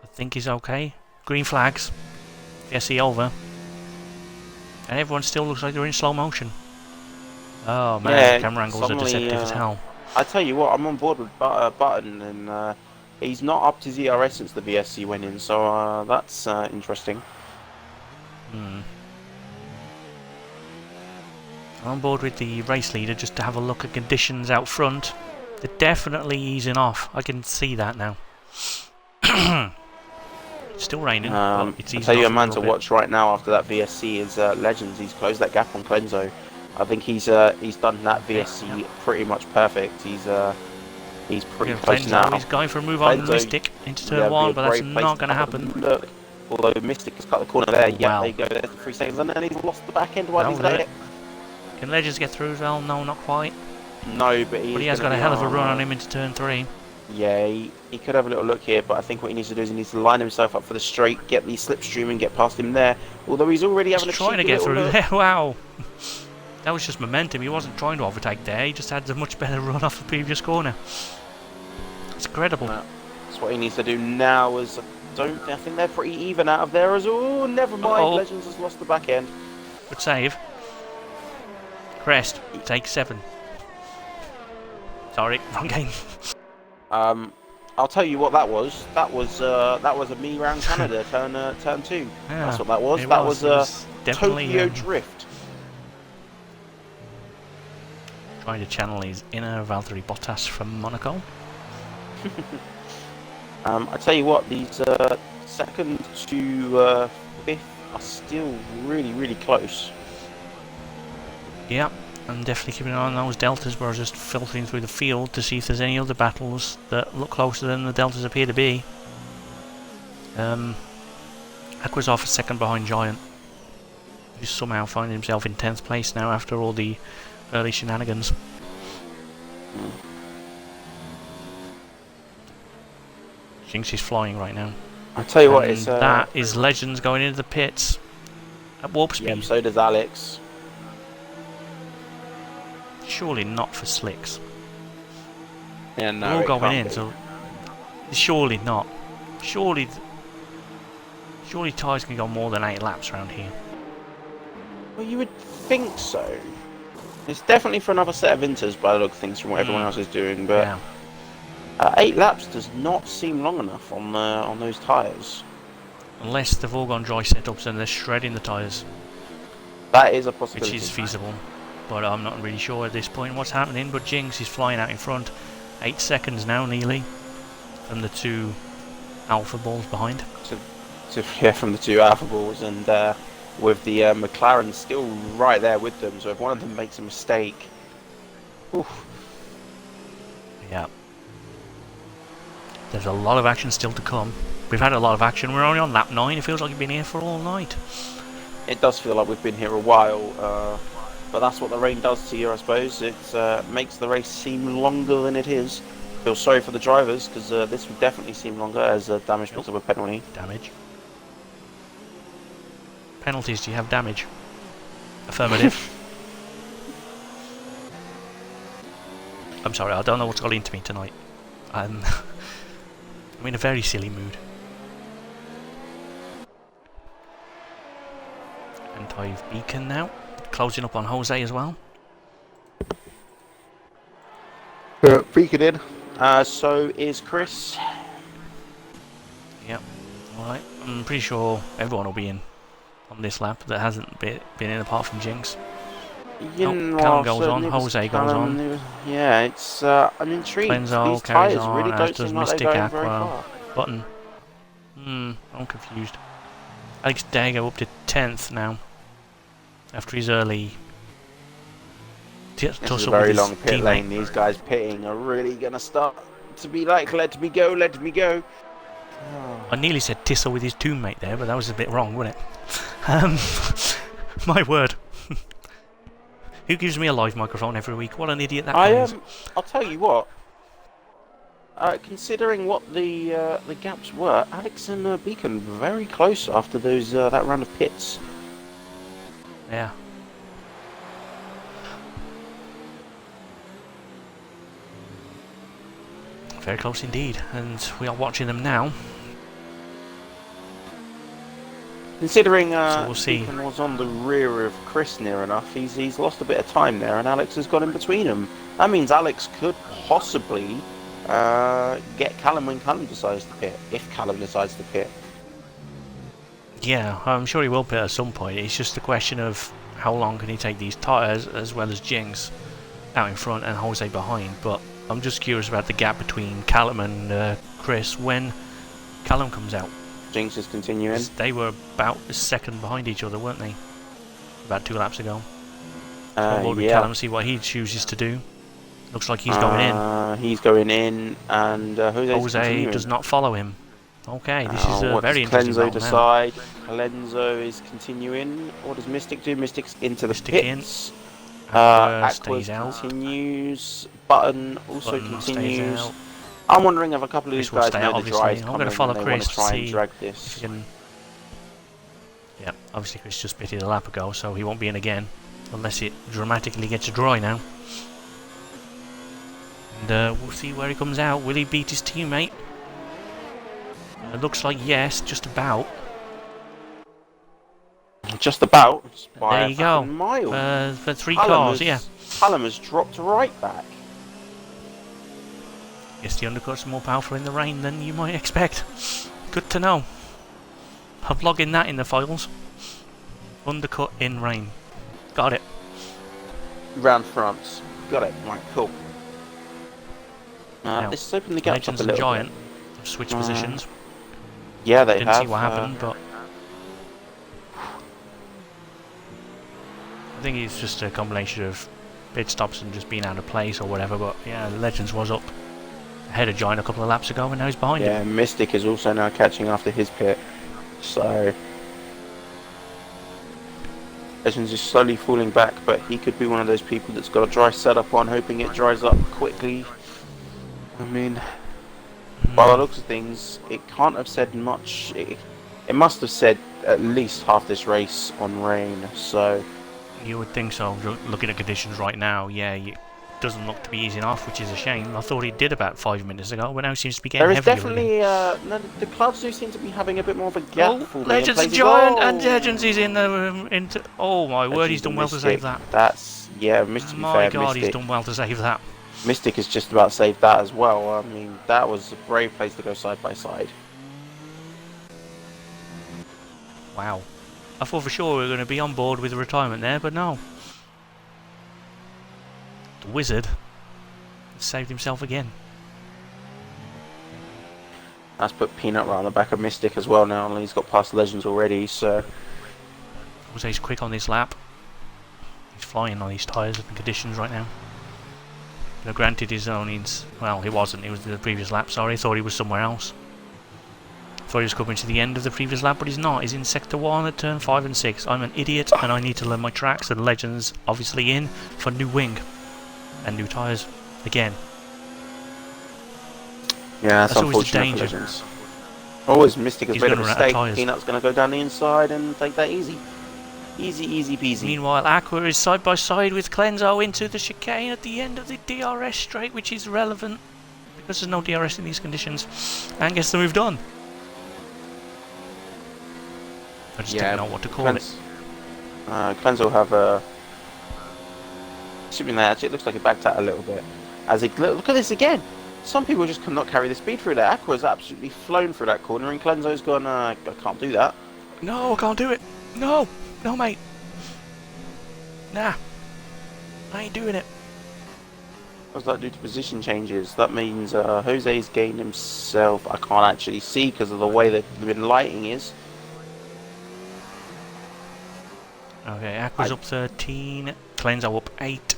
I think he's okay. Green flags. VSC over. And everyone still looks like they're in slow motion. Oh man, Yeah, camera angles are suddenly, deceptive as hell. I tell you what, I'm on board with Button, and he's not up to ZRS since the VSC went in, so that's interesting. I'm on board with the race leader just to have a look at conditions out front. They're definitely easing off. I can see that now. It's still raining, but it's I'll easing tell you off a man to little bit. watch right now after that VSC is Legends. He's closed that gap on Clenzo. I think he's done that VSC pretty much perfect. He's pretty close now. He's going for a move on Clenzo, Mystic into turn 1, but that's not going to happen. Look, although Mystic has cut the corner there. Yeah, Wow. there you go. There's the 3 seconds, and then he's lost the back end while That he's was there. it. Can Legends get through as well? No, not quite. No, but But he has got a hell of a run on him into turn 3. Yeah, he could have a little look here, but I think what he needs to do is he needs to line himself up for the straight, get the slipstream and get past him there. Although he's already having He's a trying to cheeky get little through look. there. Wow. That was just momentum. He wasn't trying to overtake there. He just had a much better run off the previous corner. It's incredible. That's what he needs to do now. I think they're pretty even out of there as well. Oh, never mind. Uh-oh. Legends has lost the back end. Good save. Crest. Take 7. Sorry, wrong game. I'll tell you what that was. That was a me round Canada turn 2. Yeah, That's what that was. it That was. was Definitely Tokyo Drift. trying to channel his inner Valtteri Bottas from Monaco. I tell you what, these second to fifth are still really close. Yeah, I'm definitely keeping an eye on those deltas where I was just filtering through the field to see if there's any other battles that look closer than the deltas appear to be. Aqua's off a second behind Giant, who's somehow finding himself in 10th place now after all the early shenanigans. Jinx is flying right now. I tell you what, And it's that is Legends going into the pits at warp speed. yeah, so does Alex. Surely not for slicks. Yeah, no, They're all it going can't in, be. so surely not. Surely tyres can go more than 8 laps around here. Well, you would think so. It's definitely for another set of inters by the look of things from what everyone else is doing, but Yeah. 8 laps does not seem long enough on those tyres. Unless they've all gone dry setups and they're shredding the tyres, That is a which possibility. is feasible. But I'm not really sure at this point what's happening. But Jinx is flying out in front. 8 seconds now, nearly, from the 2 alpha balls behind. Yeah, from the 2 alpha balls, and with the McLaren still right there with them. So if one of them makes a mistake, oof. Yeah. There's a lot of action still to come. We've had a lot of action. We're only on lap 9. It feels like we've been here for all night. It does feel like we've been here a while, but that's what the rain does to you, I suppose. It makes the race seem longer than it is. Feel sorry for the drivers, because this would definitely seem longer as damage because of a penalty. Damage. Penalties, do you have damage? Affirmative. I'm sorry, I don't know what's got into me tonight. I'm in a very silly mood. Anti beacon now. Closing up on Jose as well. Beacon in. So is Chris. Yep. Alright. I'm pretty sure everyone will be in on this lap that hasn't been in apart from Jinx. Callum goes on, Jose goes on. Yeah, it's. I'm intrigued. Clenzo These carries tyres on, really as don't does seem like they're Mystic going very Aqua. far. Button. I'm confused. Alex Dago up to 10th now. After his early This is a very long pit lane. These guys pitting are really going to start to be like, let me go, let me go. I nearly said Tissel with his teammate there, but that was a bit wrong, wasn't it? My word. Who gives me a live microphone every week? What an idiot that guy is. I'll tell you what. Considering what the gaps were, Alex and Beacon very close after those that round of pits. Yeah. Very close indeed, and we are watching them now. Considering so we'll see. Beacon was on the rear of Chris near enough, he's lost a bit of time there, and Alex has got in between them. That means Alex could possibly get Callum when Callum decides to pit, if Callum decides to pit. Yeah, I'm sure he will pit at some point. It's just a question of how long can he take these tyres, as well as Jinx out in front and Jose behind. But I'm just curious about the gap between Callum and Chris when Callum comes out. Jinx is continuing. They were about a second behind each other, weren't they? About 2 laps ago. So I'll avoid with Callum, see what he chooses to do. Looks like he's going in. He's going in, and Jose does not follow him. Okay, this is a very interesting Clenzo decide? Clenzo is continuing. What does Mystic do? Mystic's into the pits. Aqua stays out. Continues. Button also continues. I'm wondering if a couple of these guys know the drive's coming. I'm going to follow Chris to see drag this. If he can... Yeah, obviously Chris just pitted a lap ago, so he won't be in again. Unless it dramatically gets dry now. And we'll see where he comes out. Will he beat his teammate? It looks like yes, just about. Just about. There you go. For 3 cars, yeah. Callum has dropped right back. Guess the undercuts are more powerful in the rain than you might expect. Good to know. I'm logging that in the files. Undercut in rain. Got it. Round France. Got it. Right, cool. This has opened the gap Legends up a and little Giant have switched positions. Yeah, they Didn't see what happened, but I think it's just a combination of pit stops and just being out of place or whatever. But yeah, Legends was up ahead of Giant a couple of laps ago, and now he's behind him. Yeah, Mystic is also now catching after his pit. So Legends is slowly falling back, but he could be one of those people that's got a dry setup on, hoping it dries up quickly. I mean, by the looks of things, it can't have said much. It must have said at least half this race on rain, so... You would think so, looking at conditions right now. Yeah, it doesn't look to be easing off, which is a shame. I thought it did about 5 minutes ago, but now it seems to be getting heavier. There is definitely... no, the clouds do seem to be having a bit more of a gap. Legends and Giant, and Legends is in the... into. Oh my word, he's done well to save that. That's... Yeah, Mystic. My God, he's done well to save that. Mystic has just about saved that as well. I mean, that was a brave place to go side by side. Wow. I thought for sure we were going to be on board with the retirement there, but no. The wizard saved himself again. That's put Peanut right on the back of Mystic as well now, and he's got past Legends already, so... Jose's quick on this lap. He's flying on these tyres and conditions right now. Now, granted, his only... Well, he wasn't. He was the previous lap, sorry. Thought he was somewhere else. Thought he was coming to the end of the previous lap, but he's not. He's in Sector 1 at turn 5 and 6. I'm an idiot, and I need to learn my tracks, and Legends obviously in for new wing. And new tyres. Again. Yeah, that's always the unfortunate danger. for Legends. Always Mystic has He's made a gonna run out of mistake. tyres. Peanut's going to go down the inside and take that easy. Easy, easy peasy. Meanwhile, Aqua is side by side with Clenzo into the chicane at the end of the DRS straight, which is relevant because there's no DRS in these conditions. And gets the move done. I just don't know what to call it. Cleanse have a. Assuming that actually it looks like it backed out a little bit. As it look at this again. Some people just cannot carry the speed through that. Aqua's absolutely flown through that corner, and Cleanso's gone. I can't do that. No, I can't do it. No, no, mate. Nah, I ain't doing it. What does that do to position changes? That means Jose's gained himself. I can't actually see because of the way that the lighting is. Okay, Aqua's up 13, Cleanso up 8,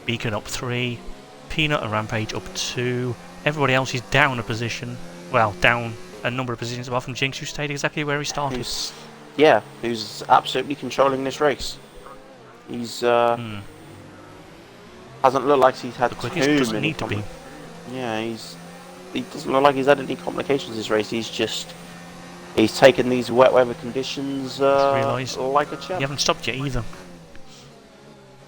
Beacon up 3, Peanut and Rampage up 2. Everybody else is down a position. Well, down a number of positions apart from Jinx, who stayed exactly where he started. Who's absolutely controlling this race. He's hasn't looked like he's had too many. Yeah, he doesn't look like he's had any complications this race. He's taken these wet weather conditions like a champ. You haven't stopped yet either.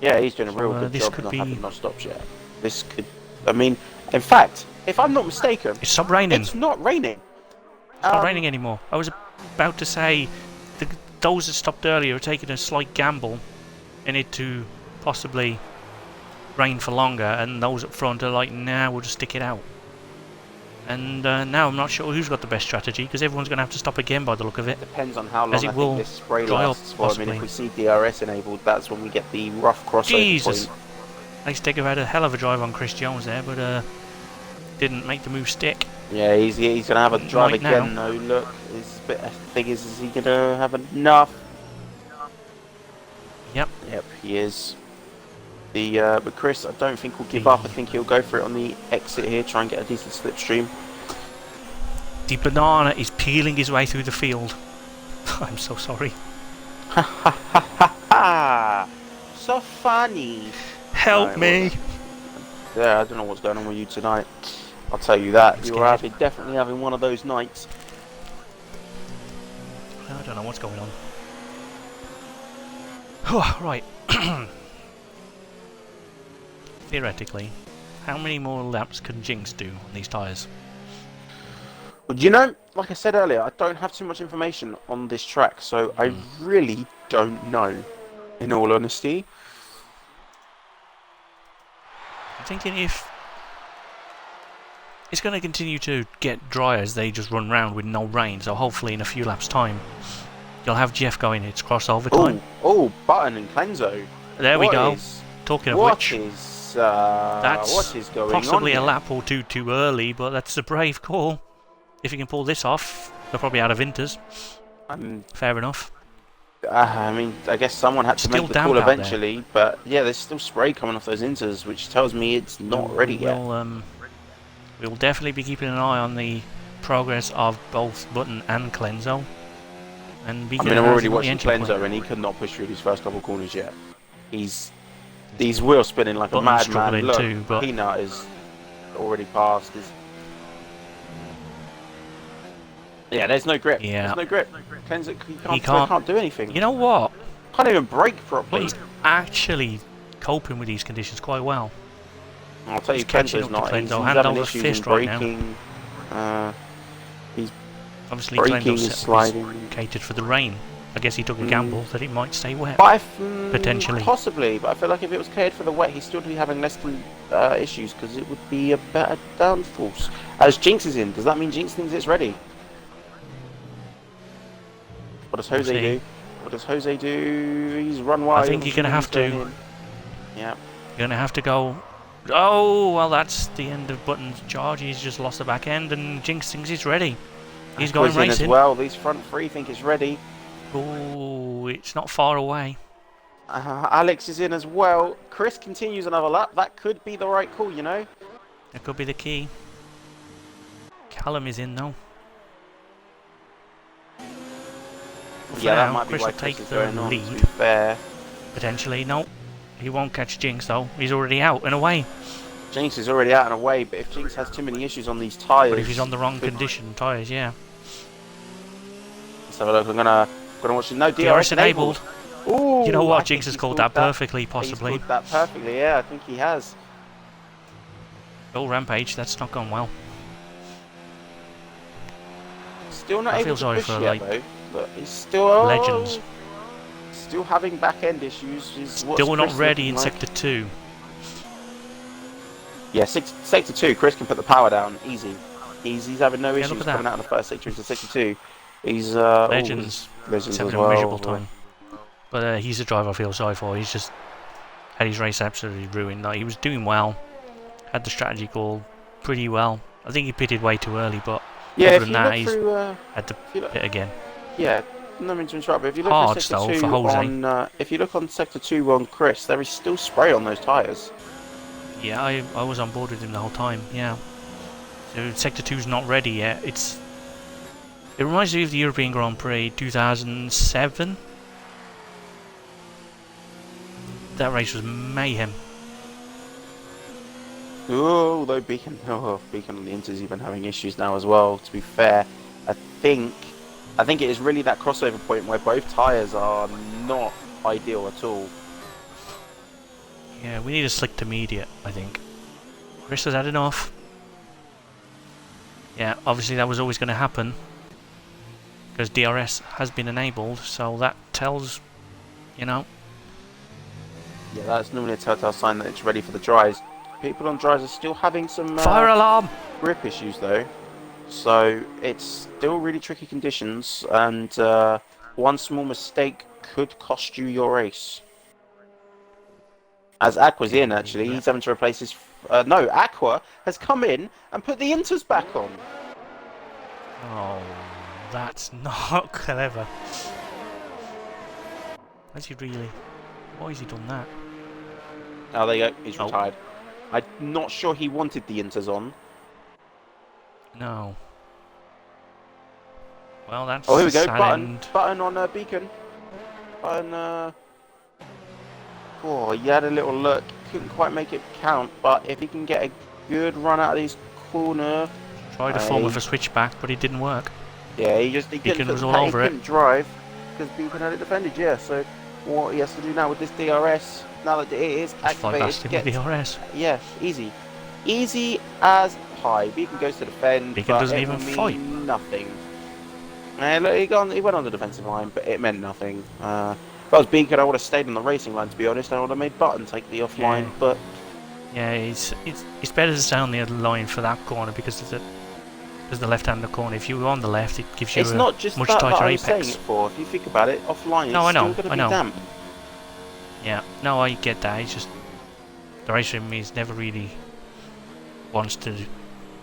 Yeah, he's doing a real good this job could not be... having not stopped yet. This could, I mean, in fact, if I'm not mistaken, it's stopped raining. It's not raining. It's not raining anymore. I was about to say, those that stopped earlier are taking a slight gamble in it to possibly rain for longer, and those up front are like, nah, we'll just stick it out. And now I'm not sure who's got the best strategy, because everyone's going to have to stop again by the look of it. Depends on how long I think this spray lasts for. I mean, if we see DRS enabled, that's when we get the rough crossover point. Nice Digger had a hell of a drive on Chris Jones there, but didn't make the move stick. Yeah, he's going to have a drive again, though. Look, the thing is he going to have enough? Yep, he is. But Chris, I don't think will give up. I think he'll go for it on the exit here, try and get a decent slipstream. The banana is peeling his way through the field. I'm so sorry. Ha ha ha ha ha! So funny. Help me. Yeah, I don't know what's going on with you tonight. I'll tell you that. You're definitely having one of those nights. I don't know what's going on. Right. Theoretically, how many more laps can Jinx do on these tyres? Well, you know, like I said earlier, I don't have too much information on this track, so I really don't know, in all honesty. I'm thinking if it's going to continue to get dry as they just run round with no rain, so hopefully in a few laps' time, you'll have Jeff going, it's crossover time. Oh, Button and Cleanso. There we go. Talking of which... That's what is going possibly on a lap or two too early, but that's a brave call. If you can pull this off, they're probably out of inters. Fair enough. I mean, I guess someone had to make the call eventually, but yeah, there's still spray coming off those inters, which tells me it's not ready yet. We'll definitely be keeping an eye on the progress of both Button and Cleanso. And I'm already watching Cleanso, and he could not push through these first couple corners yet. These wheels spinning like a madman. Look, too, but Peanut is already passed. Yeah, there's no grip. Yeah. There's no grip. He can't do anything. You know what? Can't even brake properly. But he's actually coping with these conditions quite well. I'll tell you, Kenzo's not. He's having issues in braking. He's obviously sliding. Catered for the rain. I guess he took a gamble that it might stay wet. Potentially. Possibly, but I feel like if it was catered for the wet, he'd still be having less than issues, because it would be a better downforce. As Jinx is in, does that mean Jinx thinks it's ready? What does Jose do? What does Jose do? He's run wide. I think you're going to have to. Yeah. You're going to have to go. Oh, well, that's the end of Button's charge. He's just lost the back end, and Jinx thinks he's ready. He's going racing as well. These front three think it's ready. Oh, it's not far away. Alex is in as well. Chris continues another lap. That could be the right call, you know. That could be the key. Callum is in though. Yeah, that might be why Chris is going on, to be fair. Potentially, no. He won't catch Jinx though. He's already out and away. Jinx is already out and away, but if Jinx has too many issues on these tyres... But if he's on the wrong condition tyres, yeah. Let's have a look. I'm gonna watch it. No, DRS enabled. Ooh, you know what? Jinx has called that perfectly, possibly. He's called that perfectly, yeah. I think he has. Oh, Rampage. That's not gone well. Still not able to push yet, though. But he's still... Legends. still having back-end issues. Is what's Still not Chris ready in looking like. Sector 2. Yeah, Sector 2, Chris can put the power down, easy. He's having no Yeah, look issues at that. coming out of the first sector into Sector 2. He's, Legends. Legends He's as having well. a miserable time. But he's a driver I feel sorry for. He's just had his race absolutely ruined. Like, he was doing well, had the strategy call pretty well. I think he pitted way too early, but yeah, other if than you that, look he's through, had to pit again. yeah, no mean to interrupt, but if you look Hard at Sector though 2 for Jose. on, if you look on Sector 2 on Chris, there is still spray on those tyres. Yeah, I was on board with him the whole time. Yeah. So Sector 2's not ready yet. It reminds me of the European Grand Prix 2007. That race was mayhem. Oh, though Beacon on the Inter's even having issues now as well. To be fair, I think it is really that crossover point where both tyres are not ideal at all. Yeah, we need a slick to mediate, I think. Chris has had enough. Yeah, obviously that was always going to happen because DRS has been enabled, so that tells, you know. Yeah, that's normally a telltale sign that it's ready for the dries. People on dries are still having some Fire alarm! grip issues though, so it's still really tricky conditions, and one small mistake could cost you your race. As Aqua's in, actually, he's having to replace his. No, Aqua has come in and put the Inters back on. Oh, that's not clever. Has he really? Why has he done that? Oh, there you go. He's retired. I'm not sure he wanted the Inters on. No. Well, that's Oh, here we go. sad Button on Beacon. Button. Oh, he had a little look. Couldn't quite make it count, but if he can get a good run out of this corner. Tried to form with a switchback, but it didn't work. Yeah, he Beacon was all over it. He couldn't drive because Beacon had it defended. Yeah, so what he has to do now with this DRS, now that it is activated, get DRS. Yeah, easy as pie. Beacon goes to defend, Beacon but doesn't it even will mean fight. nothing. And look, he went on the defensive line, but it meant nothing. If I was Beacon, I would have stayed on the racing line, to be honest, and I would have made Button take the offline, but. Yeah, it's better to stay on the other line for that corner because there's the left-hander corner. If you were on the left, it gives you it's not just much that tighter I was saying apex. it for. If you think about it, offline, No, it's still going to be damp. Yeah, no, I get that. It's just the racer in me is never really wants to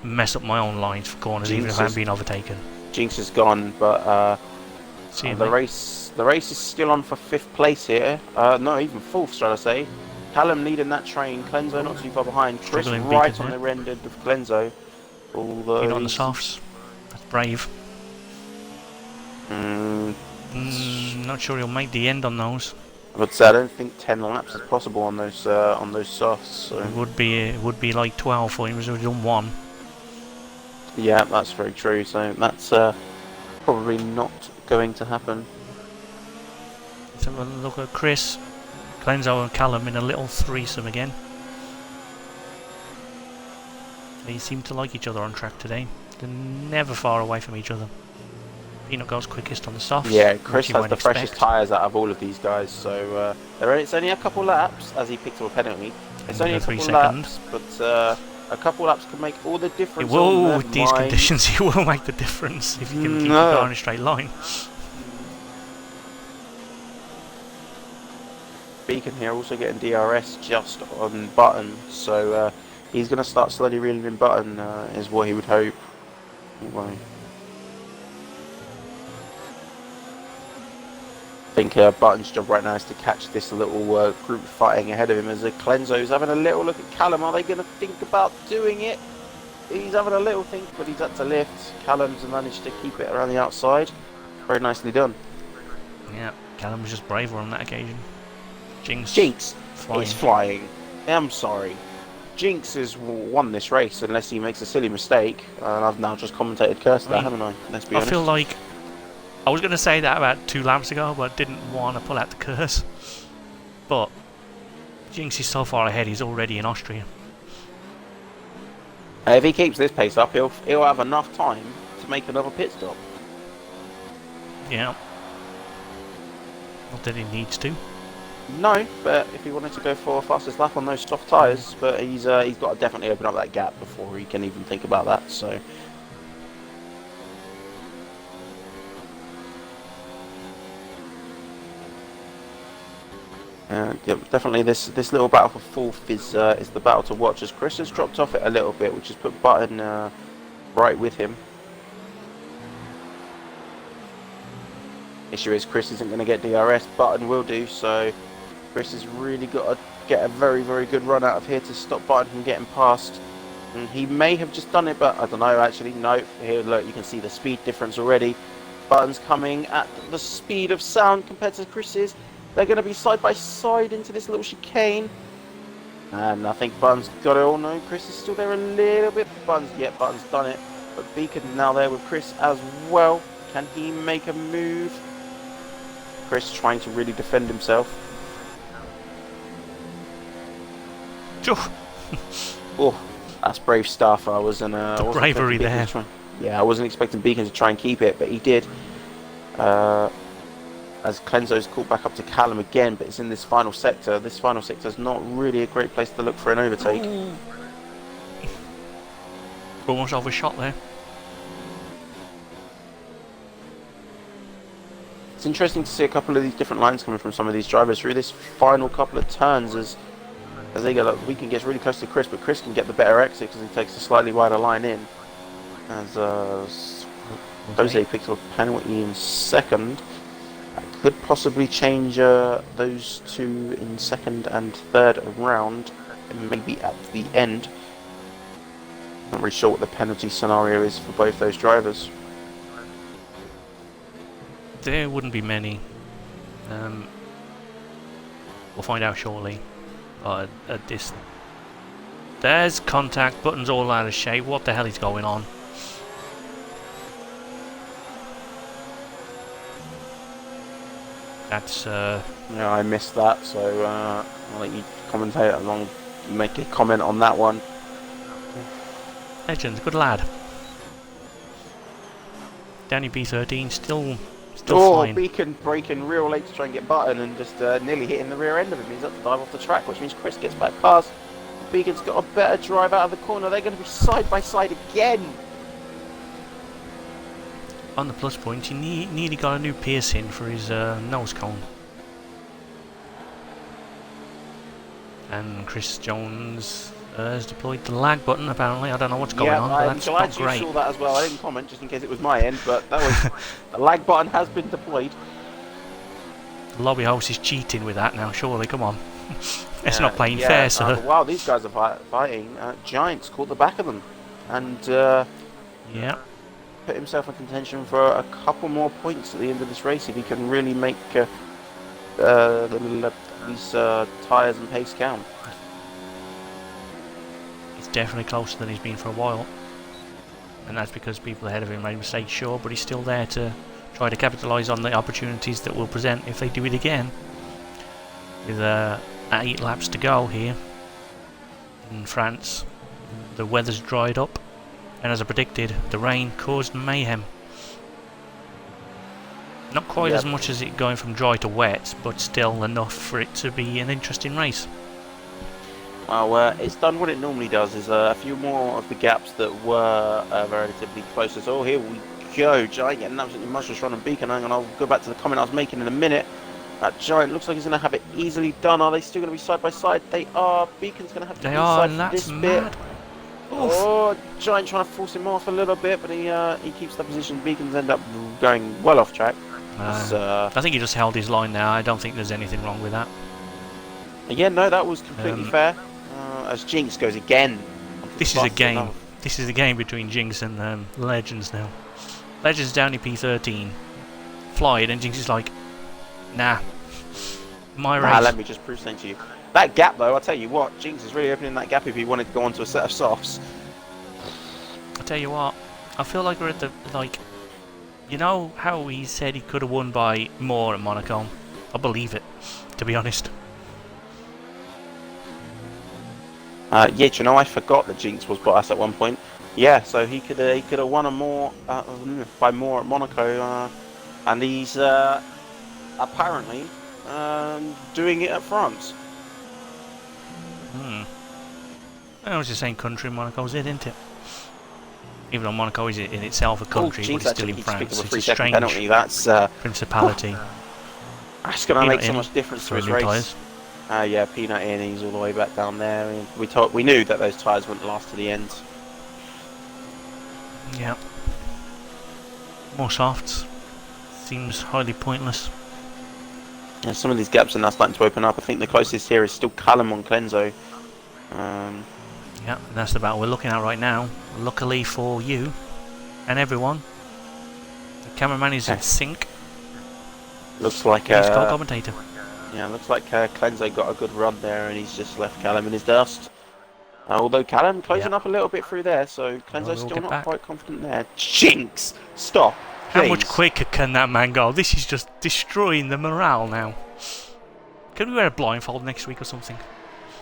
mess up my own lines for corners, even if I'm being overtaken. Jinx is gone, but the race is still on for 5th place here. No, even 4th, shall I say. Callum leading that train. Clenzo not too far behind. Chris right on the end of Clenzo. Although on the softs. That's brave. Not sure he'll make the end on those. I would say I don't think 10 laps is possible on those softs. So. It would be like 12 for him. He's already done 1. Yeah, that's very true. So that's probably not going to happen. Let's have a look at Chris, Clenzo and Callum in a little threesome again. They seem to like each other on track today. They're never far away from each other. Peanut goes quickest on the softs. Yeah, Chris has the freshest tyres out of all of these guys, so it's only a couple laps as he picked up a penalty. It's only a couple laps, but a couple laps can make all the difference. It will, with these conditions, it will make the difference if you can keep the car in a straight line. Beacon here also getting DRS just on Button, so he's going to start slowly reeling in Button, is what he would hope. Anyway. I think Button's job right now is to catch this little group fighting ahead of him as Clenzo's having a little look at Callum. Are they going to think about doing it? He's having a little think, but he's had to lift. Callum's managed to keep it around the outside. Very nicely done. Yeah, Callum was just braver on that occasion. Jinx is flying. I'm sorry. Jinx has won this race unless he makes a silly mistake. And I've now just commentated curse that, haven't I? Let's be honest. I feel like I was going to say that about 2 laps ago, but I didn't want to pull out the curse. But Jinx is so far ahead, he's already in Austria. If he keeps this pace up, he'll have enough time to make another pit stop. Yeah. Not that he needs to. No, but if he wanted to go for fastest lap on those soft tyres, but he's got to definitely open up that gap before he can even think about that. So. Yeah, definitely this little battle for fourth is the battle to watch, as Chris has dropped off it a little bit, which has put Button right with him. Issue is Chris isn't going to get DRS, Button will do, so Chris has really got to get a very, very good run out of here to stop Button from getting past. And he may have just done it, but I don't know actually. No, here look, you can see the speed difference already. Button's coming at the speed of sound compared to Chris's. They're going to be side by side into this little chicane. And I think Button's got it all. No, Chris is still there a little bit. Button's done it. But Beacon now there with Chris as well. Can he make a move? Chris trying to really defend himself. Oh, that's brave stuff. I wasn't. The bravery there. Yeah, I wasn't expecting Beacon to try and keep it, but he did. As Clenzo's caught back up to Callum again, but it's in this final sector. This final sector is not really a great place to look for an overtake. Almost overshot there. It's interesting to see a couple of these different lines coming from some of these drivers through this final couple of turns as they get up. Beacon gets really close to Chris, but Chris can get the better exit because he takes a slightly wider line in. As Jose picks up a penalty in second. That could possibly change those two in second and third round, and maybe at the end. Not really sure what the penalty scenario is for both those drivers. There wouldn't be many. We'll find out shortly. At this, there's contact. Button's all out of shape. What the hell is going on? That's yeah, I missed that, so I'll let you commentate along, make a comment on that one. Legend, good lad. Danny B13 still flying. Beacon braking real late to try and get Button and just nearly hitting the rear end of him. He's up to dive off the track, which means Chris gets back past. Beacon's got a better drive out of the corner. They're going to be side by side again. On the plus point, he nearly got a new piercing for his nose cone. And Chris Jones has deployed the lag button, apparently. I don't know what's going on, but that's not great. I saw that as well. I didn't comment just in case it was my end, but that was the lag button has been deployed. The lobby house is cheating with that now, surely, come on. It's not playing fair, sir. Wow, these guys are fighting. Giants caught the back of them. And yeah, put himself in contention for a couple more points at the end of this race if he can really make these tyres and pace count. He's definitely closer than he's been for a while, and that's because people ahead of him made mistakes, sure, but he's still there to try to capitalise on the opportunities that will present if they do it again. With 8 laps to go here in France, the weather's dried up, and as I predicted, the rain caused mayhem. Not quite as much as it going from dry to wet, but still enough for it to be an interesting race. Well, it's done what it normally does, is a few more of the gaps that were relatively close. So here we go, Giant getting an absolutely monstrous run on Beacon, and I'll go back to the comment I was making in a minute. That Giant looks like he's going to have it easily done. Are they still going to be side by side? They are. Beacon's going to have to be side for this bit. Oh, Giant trying to force him off a little bit, but he keeps that position. Beacon's end up going well off track. I think he just held his line now. I don't think there's anything wrong with that. Yeah, no, that was completely fair. As Jinx goes again. This is a game. This is a game between Jinx and Legends now. Legends down in P13. Fly it, and Jinx is like, nah. My race. Let me just prove something to you. That gap, though, I'll tell you what, Jinx is really opening that gap if he wanted to go onto a set of softs. I'll tell you what, I feel like we're at the, you know how he said he could have won by more at Monaco? I believe it, to be honest. Yeah, you know, I forgot that Jinx was Bottas at one point. Yeah, so he could have won a more by more at Monaco, and he's apparently doing it at France. Well, it's the same country Monaco's in, isn't it? Even though Monaco is in itself a country, but it's still in France. It's a strange penalty. That's principality. That's going to make so much difference to his race. Tyres. Yeah, Peanut in. He's all the way back down there. We knew that those tyres wouldn't last to the end. Yeah. More softs. Seems highly pointless. Yeah, some of these gaps are now starting to open up. I think the closest here is still Callum on Clenzo. Yeah, that's the battle we're looking at right now. Luckily for you and everyone, the cameraman is in sync. Looks like he's got commentator. Yeah, looks like Clenzo got a good run there, and he's just left Callum in his dust. Although Callum closing up a little bit through there, so Clenzo's still not quite confident there. Jinx! Stop! Please. How much quicker can that man go? This is just destroying the morale now. Can we wear a blindfold next week or something?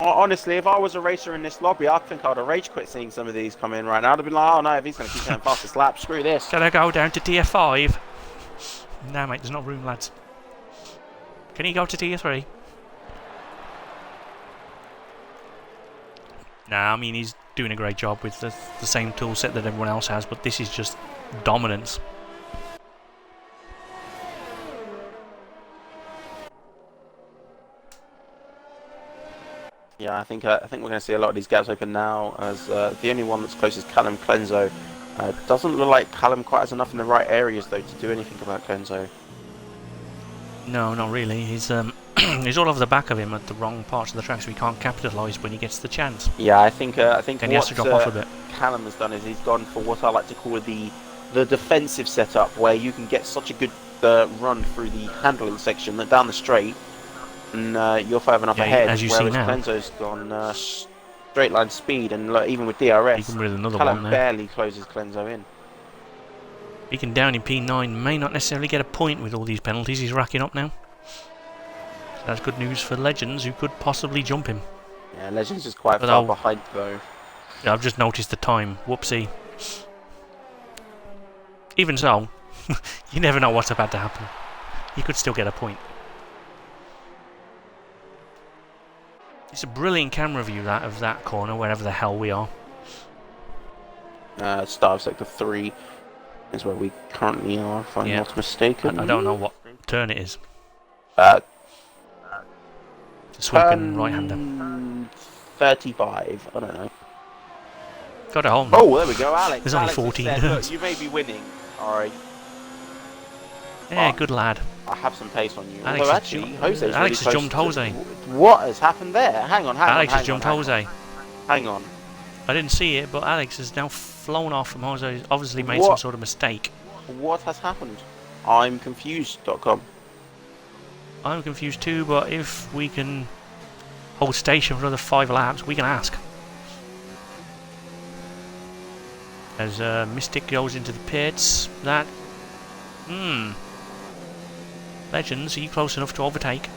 Honestly, if I was a racer in this lobby, I think I would have rage quit seeing some of these come in right now. I'd have been like, oh no, if he's going to keep going fastest lap, screw this. Can I go down to tier 5? No, mate, there's not room, lads. Can you go to tier 3? Nah, I mean, he's doing a great job with the same tool set that everyone else has, but this is just dominance. Yeah, I think we're going to see a lot of these gaps open now, as the only one that's closest, Callum Clenzo. Doesn't look like Callum quite has enough in the right areas though to do anything about Clenzo. No, not really. He's he's all over the back of him at the wrong parts of the track, so he can't capitalise when he gets the chance. Yeah, I think and he has to drop off a bit. Callum has done is he's gone for what I like to call the defensive setup, where you can get such a good run through the handling section that down the straight. And you're far enough ahead, as you whereas see now. Clenzo's gone straight line speed, and even with DRS, Callum barely closes Clenzo in. He can down in P9, may not necessarily get a point with all these penalties he's racking up now. So that's good news for Legends, who could possibly jump him. Yeah, Legends is quite far behind though. Yeah, I've just noticed the time. Whoopsie. Even so, you never know what's about to happen. He could still get a point. It's a brilliant camera view of that corner, wherever the hell we are. Start of sector 3 is where we currently are, if I'm not mistaken. I don't know what turn it is. Sweeping right-hander. 35, I don't know. Got it home. Oh, there we go, Alex. There's only 14 said, turns. You may be winning. Alright. Yeah, good lad. I have some pace on you. Alex has jumped Jose. What has happened there? Hang on. Alex has jumped Jose. Hang on. I didn't see it, but Alex has now flown off from Jose. He's obviously made some sort of mistake. What has happened? I'm confused.com. I'm confused too, but if we can hold station for another 5 laps, we can ask. As Mystic goes into the pits, that... Legends, are you close enough to overtake?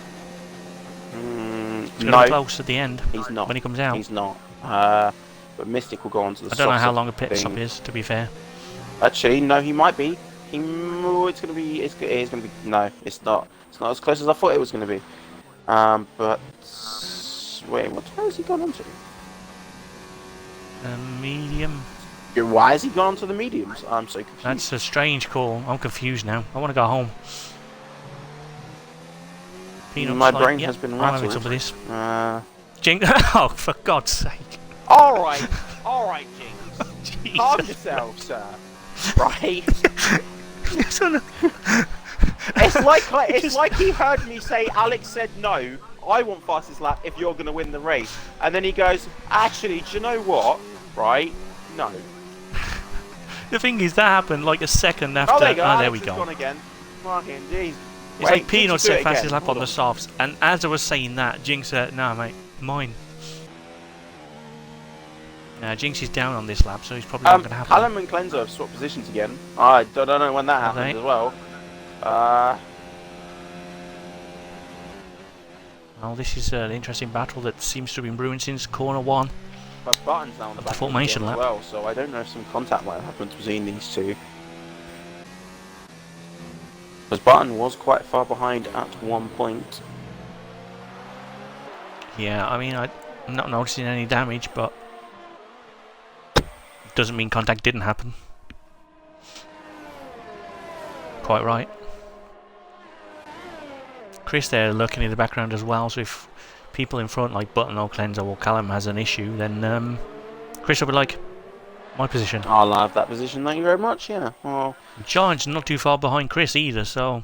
It's going to be close at the end. He's not. When he comes out. He's not. But Mystic will go on to the I don't know how long a pit stop is, to be fair. Actually, no, he might be. It's going to be... It's going to be... No, it's not. It's not as close as I thought it was going to be. But... Wait, what has he gone on to? Medium. Why has he gone on to the mediums? I'm so confused. That's a strange call. I'm confused now. I want to go home. My brain has been rattled. I'm having some of this. Oh, for God's sake. Alright, Jinx. Calm yourself, sir. Right? It's like he heard me say, Alex said no, I want fastest lap if you're going to win the race. And then he goes, actually, do you know what? Right? No. The thing is, that happened like a second after... Oh, there you go. There we go. Gone again. Fucking jeez. It's like Peanut said fastest lap on the softs, and as I was saying that, Jinx said, "No, mate, mine." Jinx is down on this lap, so he's probably not going to happen. Callum and Clenzo have swapped positions again. I don't know when that happened as well. Well, this is an interesting battle that seems to have been brewing since corner 1. But Button's now on the back formation lap as well, so I don't know if some contact might have happened between these two. Because Button was quite far behind at one point. Yeah, I mean, I'm not noticing any damage, but it doesn't mean contact didn't happen. Quite right. Chris there lurking in the background as well, so if people in front like Button or Cleanser or Callum has an issue, then Chris will be like, my position. I'll have that position, thank you very much, yeah. Well, George's not too far behind Chris either, so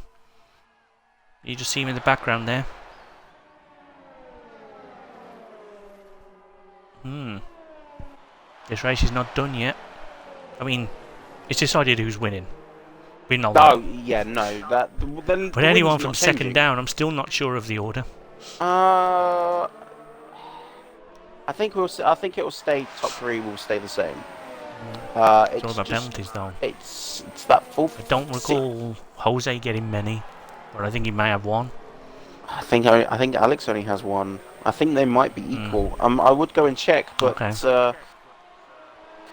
you just see him in the background there. This race is not done yet. I mean, it's decided who's winning. We know that. oh, yeah, no, that... But anyone from second down, I'm still not sure of the order. I think it will stay, top three will stay the same. It's all about penalties though. It's that fourth... I don't recall Jose getting many, but I think he may have one. I think Alex only has one. I think they might be equal. I would go and check, but okay.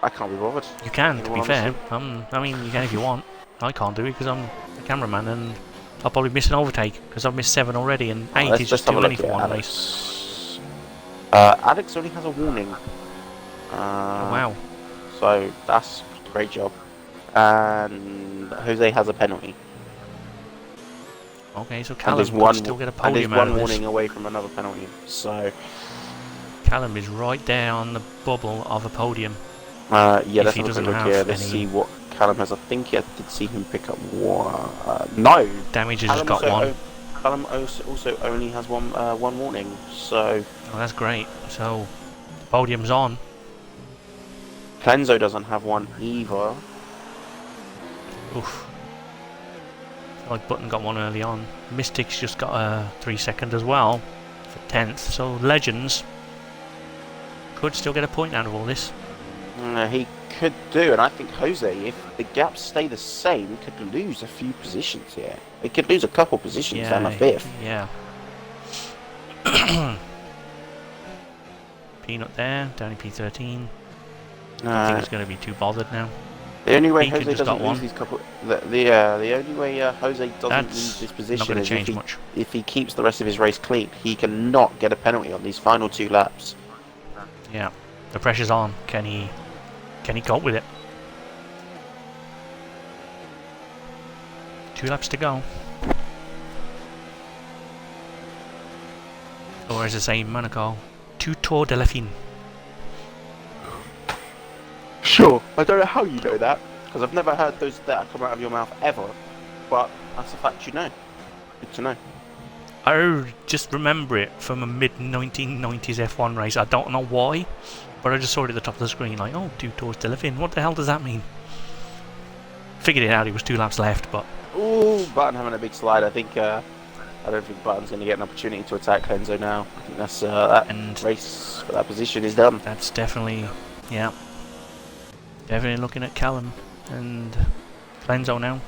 I can't be bothered. You can, to be fair. I mean, you can if you want. I can't do it because I'm the cameraman and I'll probably miss an overtake because I've missed 7 already and 8 is just too many for one race. Alex only has a warning. Oh, wow. So that's a great job. And Jose has a penalty. Okay, so Callum could still get a podium out of this. And is one warning away from another penalty. So Callum is right there on the bubble of a podium. Yeah, let's have a look here. Let's see what Callum has. I think I did see him pick up one. No! Damage has just got one. Callum also only has one warning, so... Oh, that's great. So, the podium's on. Clenzo doesn't have one either. Oof. Like Button got one early on. Mystic's just got a 3 second as well for 10th. So Legends could still get a point out of all this. He could do, and I think Jose, if the gaps stay the same, could lose a few positions here. He could lose a couple positions down the 5th. Yeah. Peanut there, down in P13. I don't think he's going to be too bothered now. The only way Jose doesn't lose these couple, the only way Jose doesn't lose this position is if he keeps the rest of his race clean. He cannot get a penalty on these final 2 laps. Yeah, the pressure's on. Can he cope with it? 2 laps to go. Or as they say in Monaco, 2 Tours de la Fin. Sure, I don't know how you know that, because I've never heard those that come out of your mouth ever, but that's a fact you know. Good to know. I just remember it from a mid-1990s F1 race. I don't know why, but I just saw it at the top of the screen like, oh, 2 Tours de la Fin. What the hell does that mean? Figured it out, it was 2 laps left, but... Ooh, Button having a big slide. I don't think Button's going to get an opportunity to attack Clenzo now. I think that's, that race for that position is done. That's definitely, yeah. Definitely looking at Callum and Clenzo now.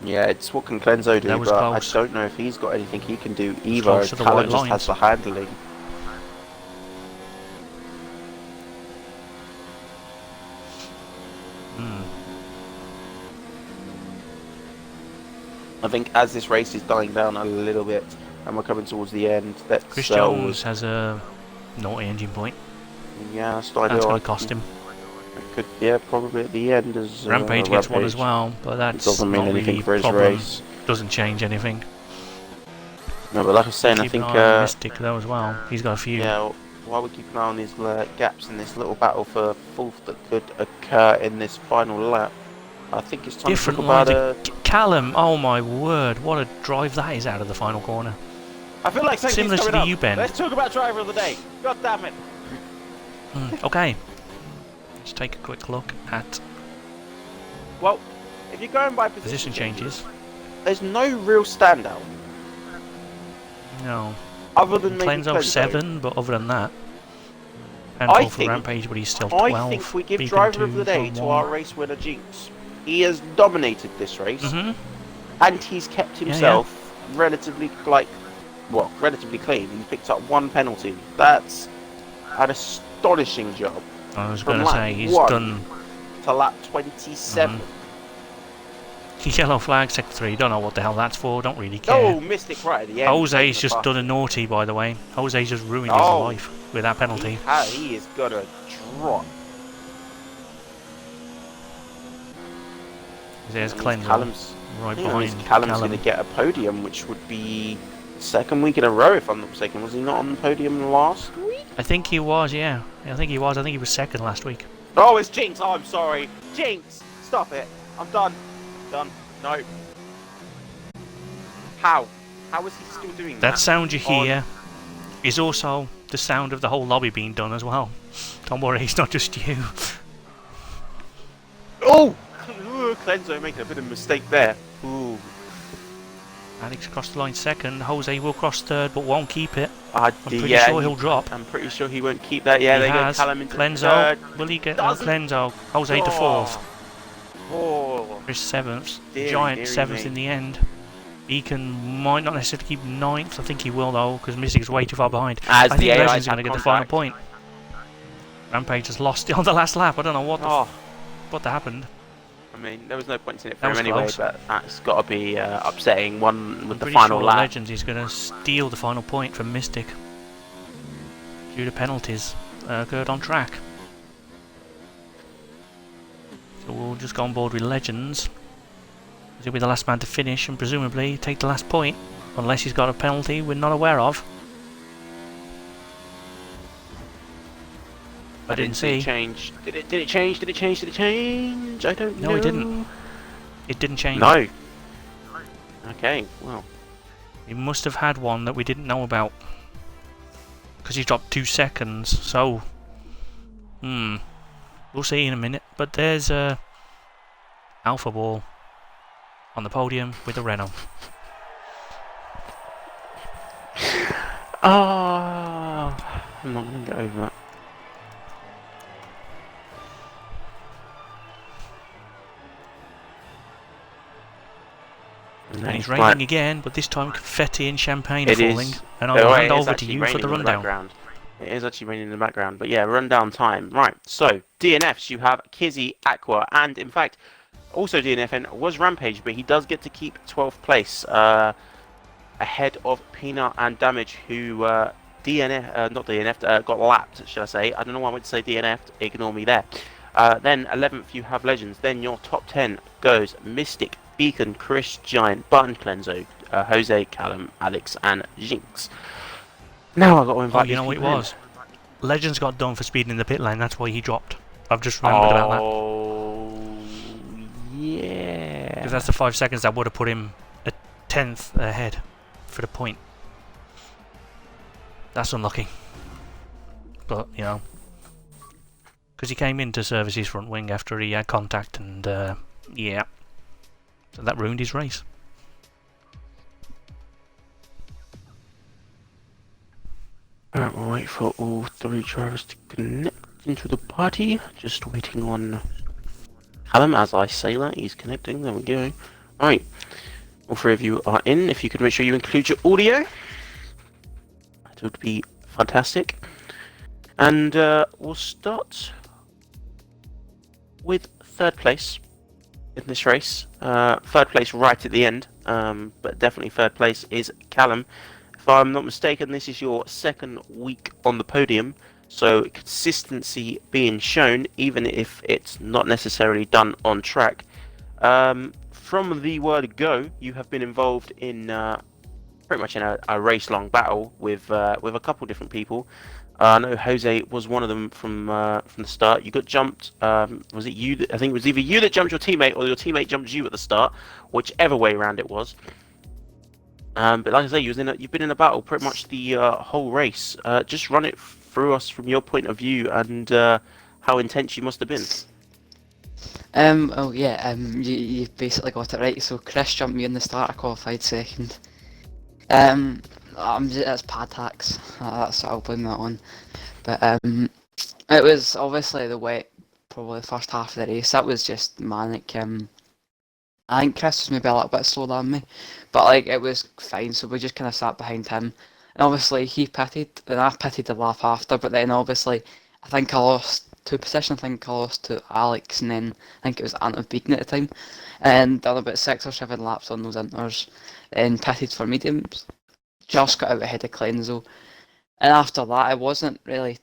Yeah, it's what can Clenzo do, but close. I don't know if he's got anything he can do either. Callum just has the handling. I think as this race is dying down a little bit and we're coming towards the end, that Chris Jones has a naughty engine point. Yeah, that's going to cost him. Could, yeah, probably at the end as Rampage gets one as well, but that doesn't mean anything for his race. Doesn't change anything. No, but like I was saying, I think Mystic though as well. He's got a few. Yeah, while we keep an eye on these gaps in this little battle for 4th that could occur in this final lap, I think it's time to talk about Callum. Oh my word! What a drive that is out of the final corner. I feel like similar to the U-bend. Let's talk about driver of the day. God damn it. Okay. Let's take a quick look at. Well, if you're going by position changes, there's no real standout. No. Other than Clenzo 7, but other than that, and for Rampage, but he's still 12. I think we give driver of the day to our race winner Jinx. He has dominated this race, and he's kept himself relatively relatively clean. He picked up 1 penalty. That's an astonishing job. I was going to say he's done to lap 27. Yellow flag, sector 3. Don't know what the hell that's for. Don't really care. Oh, Mystic right at the end. Jose's just done a naughty, by the way. Jose's just ruined his life with that penalty. He is gonna drop. There's Cleanser right behind Callum's going to get a podium, which would be second week in a row, if I'm not mistaken. Was he not on the podium last week? I think he was, yeah. I think he was. I think he was second last week. Oh, it's Jinx. Oh, I'm sorry. Jinx, stop it. I'm done. Done. No. How? How is he still doing that? That sound you hear is also the sound of the whole lobby being done as well. Don't worry, it's not just you. Oh! Cleanser making a bit of a mistake there. Ooh. Alex crossed the line second. Jose will cross third, but won't keep it. I'm pretty yeah, sure he'll drop. I'm pretty sure he won't keep that. Yeah, he they has. go Callum into Cleanser. third. Will he get Cleanser? Jose to fourth. Chris seventh. Giant seventh in the end. Beacon might not necessarily keep ninth. I think he will though, because Mystic's way too far behind. I think Legend's going to get the final point. Rampage has lost it on the last lap. I don't know what happened. I mean, there was no points in it for him anyway, close. but that's got to be upsetting. One with the I'm final pretty sure lap. Legends is going to steal the final point from Mystic due to penalties occurred on track. So we'll just go on board with Legends. He'll be the last man to finish and presumably take the last point, unless he's got a penalty we're not aware of. I didn't see. Change. Did it change? Did it change? Did it change? I don't know. No, it didn't. It didn't change. No. Okay, well. He must have had one that we didn't know about. Because he dropped 2 seconds, so... We'll see in a minute. But there's Alpha Ball on the podium with a Renault. I'm not going to get over that. And it's raining again, but this time confetti and champagne are falling. And I'll hand over to you for the rundown. It is actually raining in the background, but yeah, rundown time. Right, so DNFs, you have Kizzy, Aqua, and in fact, also DNFing was Rampage, but he does get to keep 12th place ahead of Peanut and Damage, who not DNF'd, got lapped, should I say. I don't know why I went to say DNF'd, ignore me there. Then 11th, you have Legends. Then your top 10 goes Mystic, Beacon, Chris, Giant, Button, Cleanso, Jose, Callum, Alex, and Jinx. Now I've got to invite you know what it was? Legends got done for speeding in the pit lane, that's why he dropped. I've just remembered about that. Oh, yeah. Because that's the 5 seconds that would have put him a 10th ahead for the point. That's unlucky. But, you know. Because he came in to service his front wing after he had contact and, yeah. So that ruined his race. Alright, we'll wait for all 3 drivers to connect into the party. Just waiting on Callum as I say that. He's connecting. There we go. Alright. All 3 of you are in. If you could make sure you include your audio, that would be fantastic. And we'll start with 3rd place in this race. 3rd place right at the end, but definitely 3rd place is Callum. If I'm not mistaken, this is your 2nd week on the podium, so consistency being shown, even if it's not necessarily done on track. From the word go, you have been involved in pretty much in a race-long battle with a couple different people. I know Jose was one of them from the start. You got jumped. Was it you? I think it was either you that jumped your teammate, or your teammate jumped you at the start, whichever way around it was. But like I say, you've been in a battle pretty much the whole race. Just run it through us from your point of view and how intense you must have been. Oh yeah. You basically got it right. So Chris jumped me in the start. I qualified second. It's pad hacks. That's what I'll blame that on. But it was obviously the wet, probably the first half of the race. That was just manic. I think Chris was maybe a little bit slower than me, but like it was fine. So we just kind of sat behind him, and obviously he pitted, and I pitted the lap after. But then obviously I think I lost 2 position. I think I lost to Alex, and then I think it was Ant Beacon at the time, and done about 6 or 7 laps on those inters, and pitted for mediums. Just got out ahead of Cleanso, and after that it wasn't really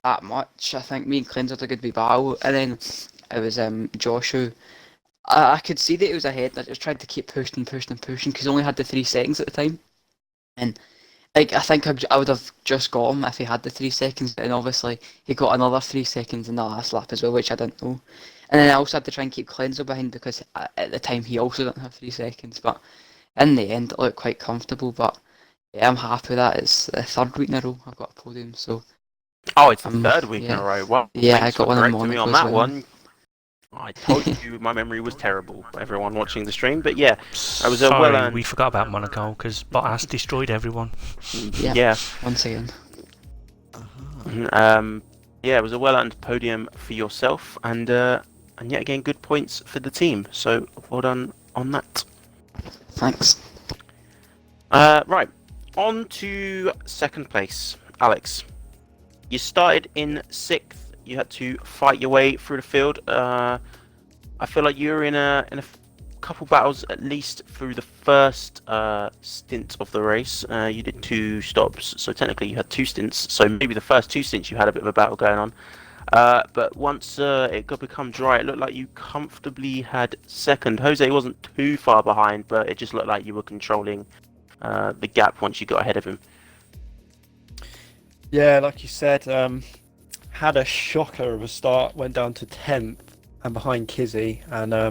that much. I think me and Cleanso had a good wee battle, and then it was Josh who I could see that he was ahead. I just tried to keep pushing because he only had the 3 seconds at the time, and like I think I would have just got him if he had the 3 seconds, and obviously he got another 3 seconds in the last lap as well, which I didn't know. And then I also had to try and keep Cleanso behind because at the time he also didn't have 3 seconds. But in the end, it looked quite comfortable. But yeah, I'm happy with that. It's the 3rd week in a row I've got a podium. So Oh, it's the 3rd week in a row. Well, yeah, thanks I got for one in correcting me Monaco on as that well. one. I told you my memory was terrible. Everyone watching the stream, but yeah, I was Sorry, well earned. we forgot about Monaco because Bottas destroyed everyone. Yeah. Once again. Yeah, it was a well-earned podium for yourself, and yet again, good points for the team. So well done on that. Thanks. Right, on to 2nd place, Alex. You started in 6th. You had to fight your way through the field. I feel like you were in a couple battles at least through the first stint of the race. You did 2 stops, so technically you had 2 stints. So maybe the first 2 stints you had a bit of a battle going on. But once it got become dry, it looked like you comfortably had 2nd. Jose wasn't too far behind, but it just looked like you were controlling the gap once you got ahead of him. Yeah, like you said, had a shocker of a start, went down to 10th and behind Kizzy, and I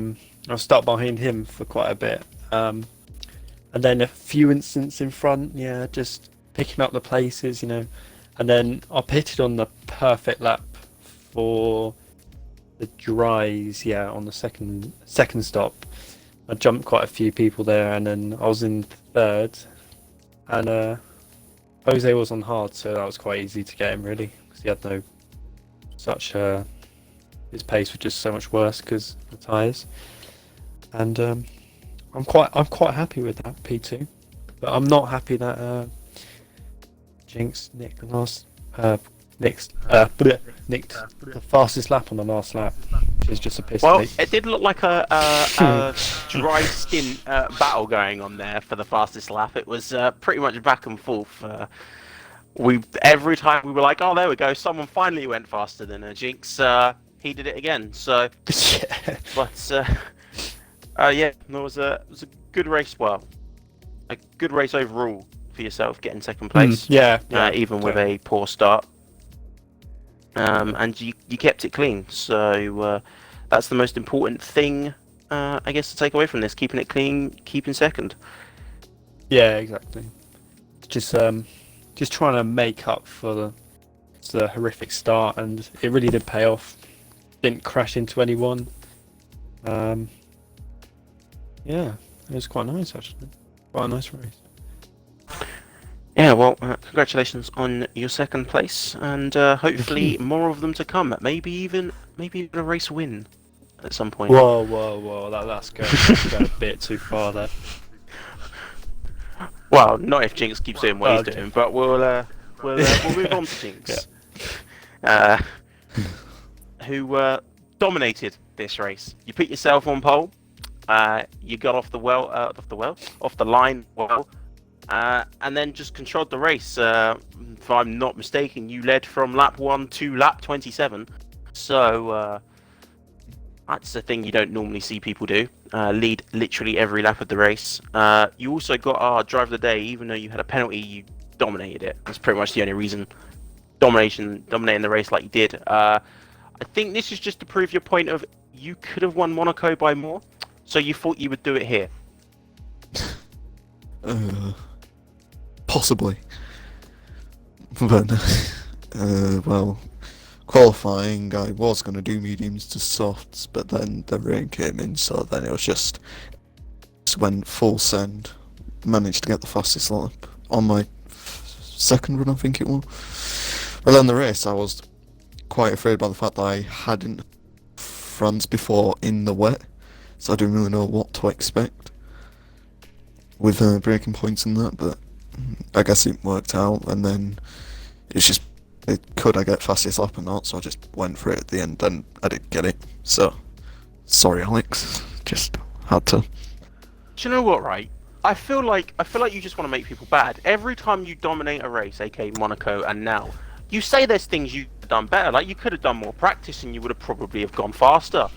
was stuck behind him for quite a bit. And then a few instants in front, yeah, just picking up the places, you know. And then I pitted on the perfect lap for the dries, yeah, on the second stop. I jumped quite a few people there, and then I was in 3rd, and Jose was on hard, so that was quite easy to get him really, because he had no such his pace was just so much worse because of the tyres. And I'm quite happy with that P2, but I'm not happy that Jinx nicked the last nicked the fastest lap on the last lap, which is just a piss Well, take. it did look like a dry stint battle going on there for the fastest lap. It was pretty much back and forth. Every time we were like, oh, there we go, someone finally went faster than a Jinx. He did it again. So, Yeah. but yeah, it was a good race. Well, a good race overall for yourself, getting 2nd place. Yeah, even with a poor start. And you kept it clean, so that's the most important thing, I guess, to take away from this: keeping it clean, keeping 2nd. Yeah, exactly. Just trying to make up for the horrific start, and it really did pay off. Didn't crash into anyone. Yeah, it was quite nice actually. Quite a nice race. Yeah, well, congratulations on your 2nd place, and hopefully more of them to come. Maybe even a race win at some point. Whoa! That's going a bit too far there. Well, not if Jinx keeps doing what he's Okay. doing, but we'll move on to Jinx, who dominated this race. You put yourself on pole. You got off the line well. And then just controlled the race. If I'm not mistaken, you led from lap 1 to lap 27. So that's the thing you don't normally see people do. Lead literally every lap of the race. You also got our drive of the day. Even though you had a penalty, you dominated it. That's pretty much the only reason. Dominating the race like you did. I think this is just to prove your point of you could have won Monaco by more. So you thought you would do it here. Possibly. But, well, qualifying, I was going to do mediums to softs, but then the rain came in, so then it was just went full send. Managed to get the fastest lap on my 2nd run, I think it was. But then the race, I was quite afraid by the fact that I hadn't France before in the wet, so I didn't really know what to expect with breaking points and that, but I guess it worked out, and then it's just could I get fastest lap or not, so I just went for it at the end, and I didn't get it. So, sorry, Alex. Just had to. Do you know what, right? I feel like you just want to make people bad. Every time you dominate a race, aka Monaco, and now, you say there's things you could have done better. Like, you could have done more practice, and you would have probably have gone faster.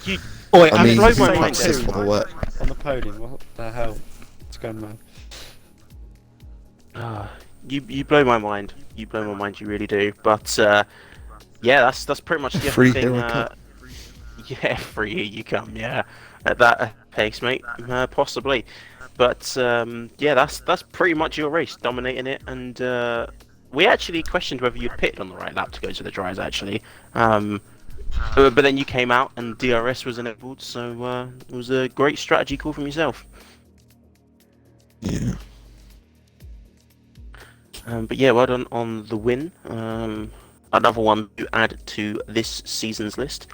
You, Oh, wait, I mean, blow you my mind, practice for the work. on the podium. What the hell? What's going on? you blow my mind. You blow my mind. You really do. But yeah, that's pretty much the Free only thing. hero cup. Yeah, free here you come. Yeah, at that pace, mate. Possibly. But yeah, that's pretty much your race, dominating it. And we actually questioned whether you'd pitted on the right lap to go to the dries, actually. But then you came out and DRS was enabled, so it was a great strategy call from yourself. Yeah. But yeah, well done on the win. Another one to add to this season's list.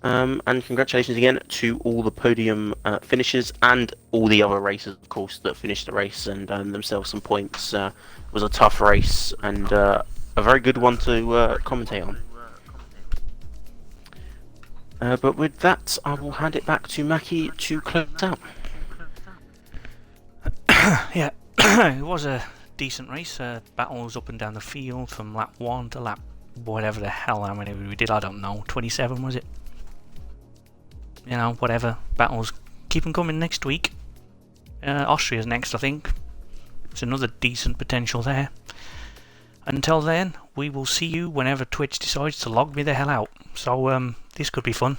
And congratulations again to all the podium finishers and all the other racers, of course, that finished the race and earned themselves some points. It was a tough race and a very good one to commentate on. But with that, I will hand it back to Mackie to close out. Yeah, it was a decent race. Battles up and down the field from lap 1 to lap whatever the hell how many we did, I don't know. 27 was it? You know, whatever. Battles keep them coming next week. Austria's next, I think. It's another decent potential there. Until then, we will see you whenever Twitch decides to log me the hell out. So, this could be fun.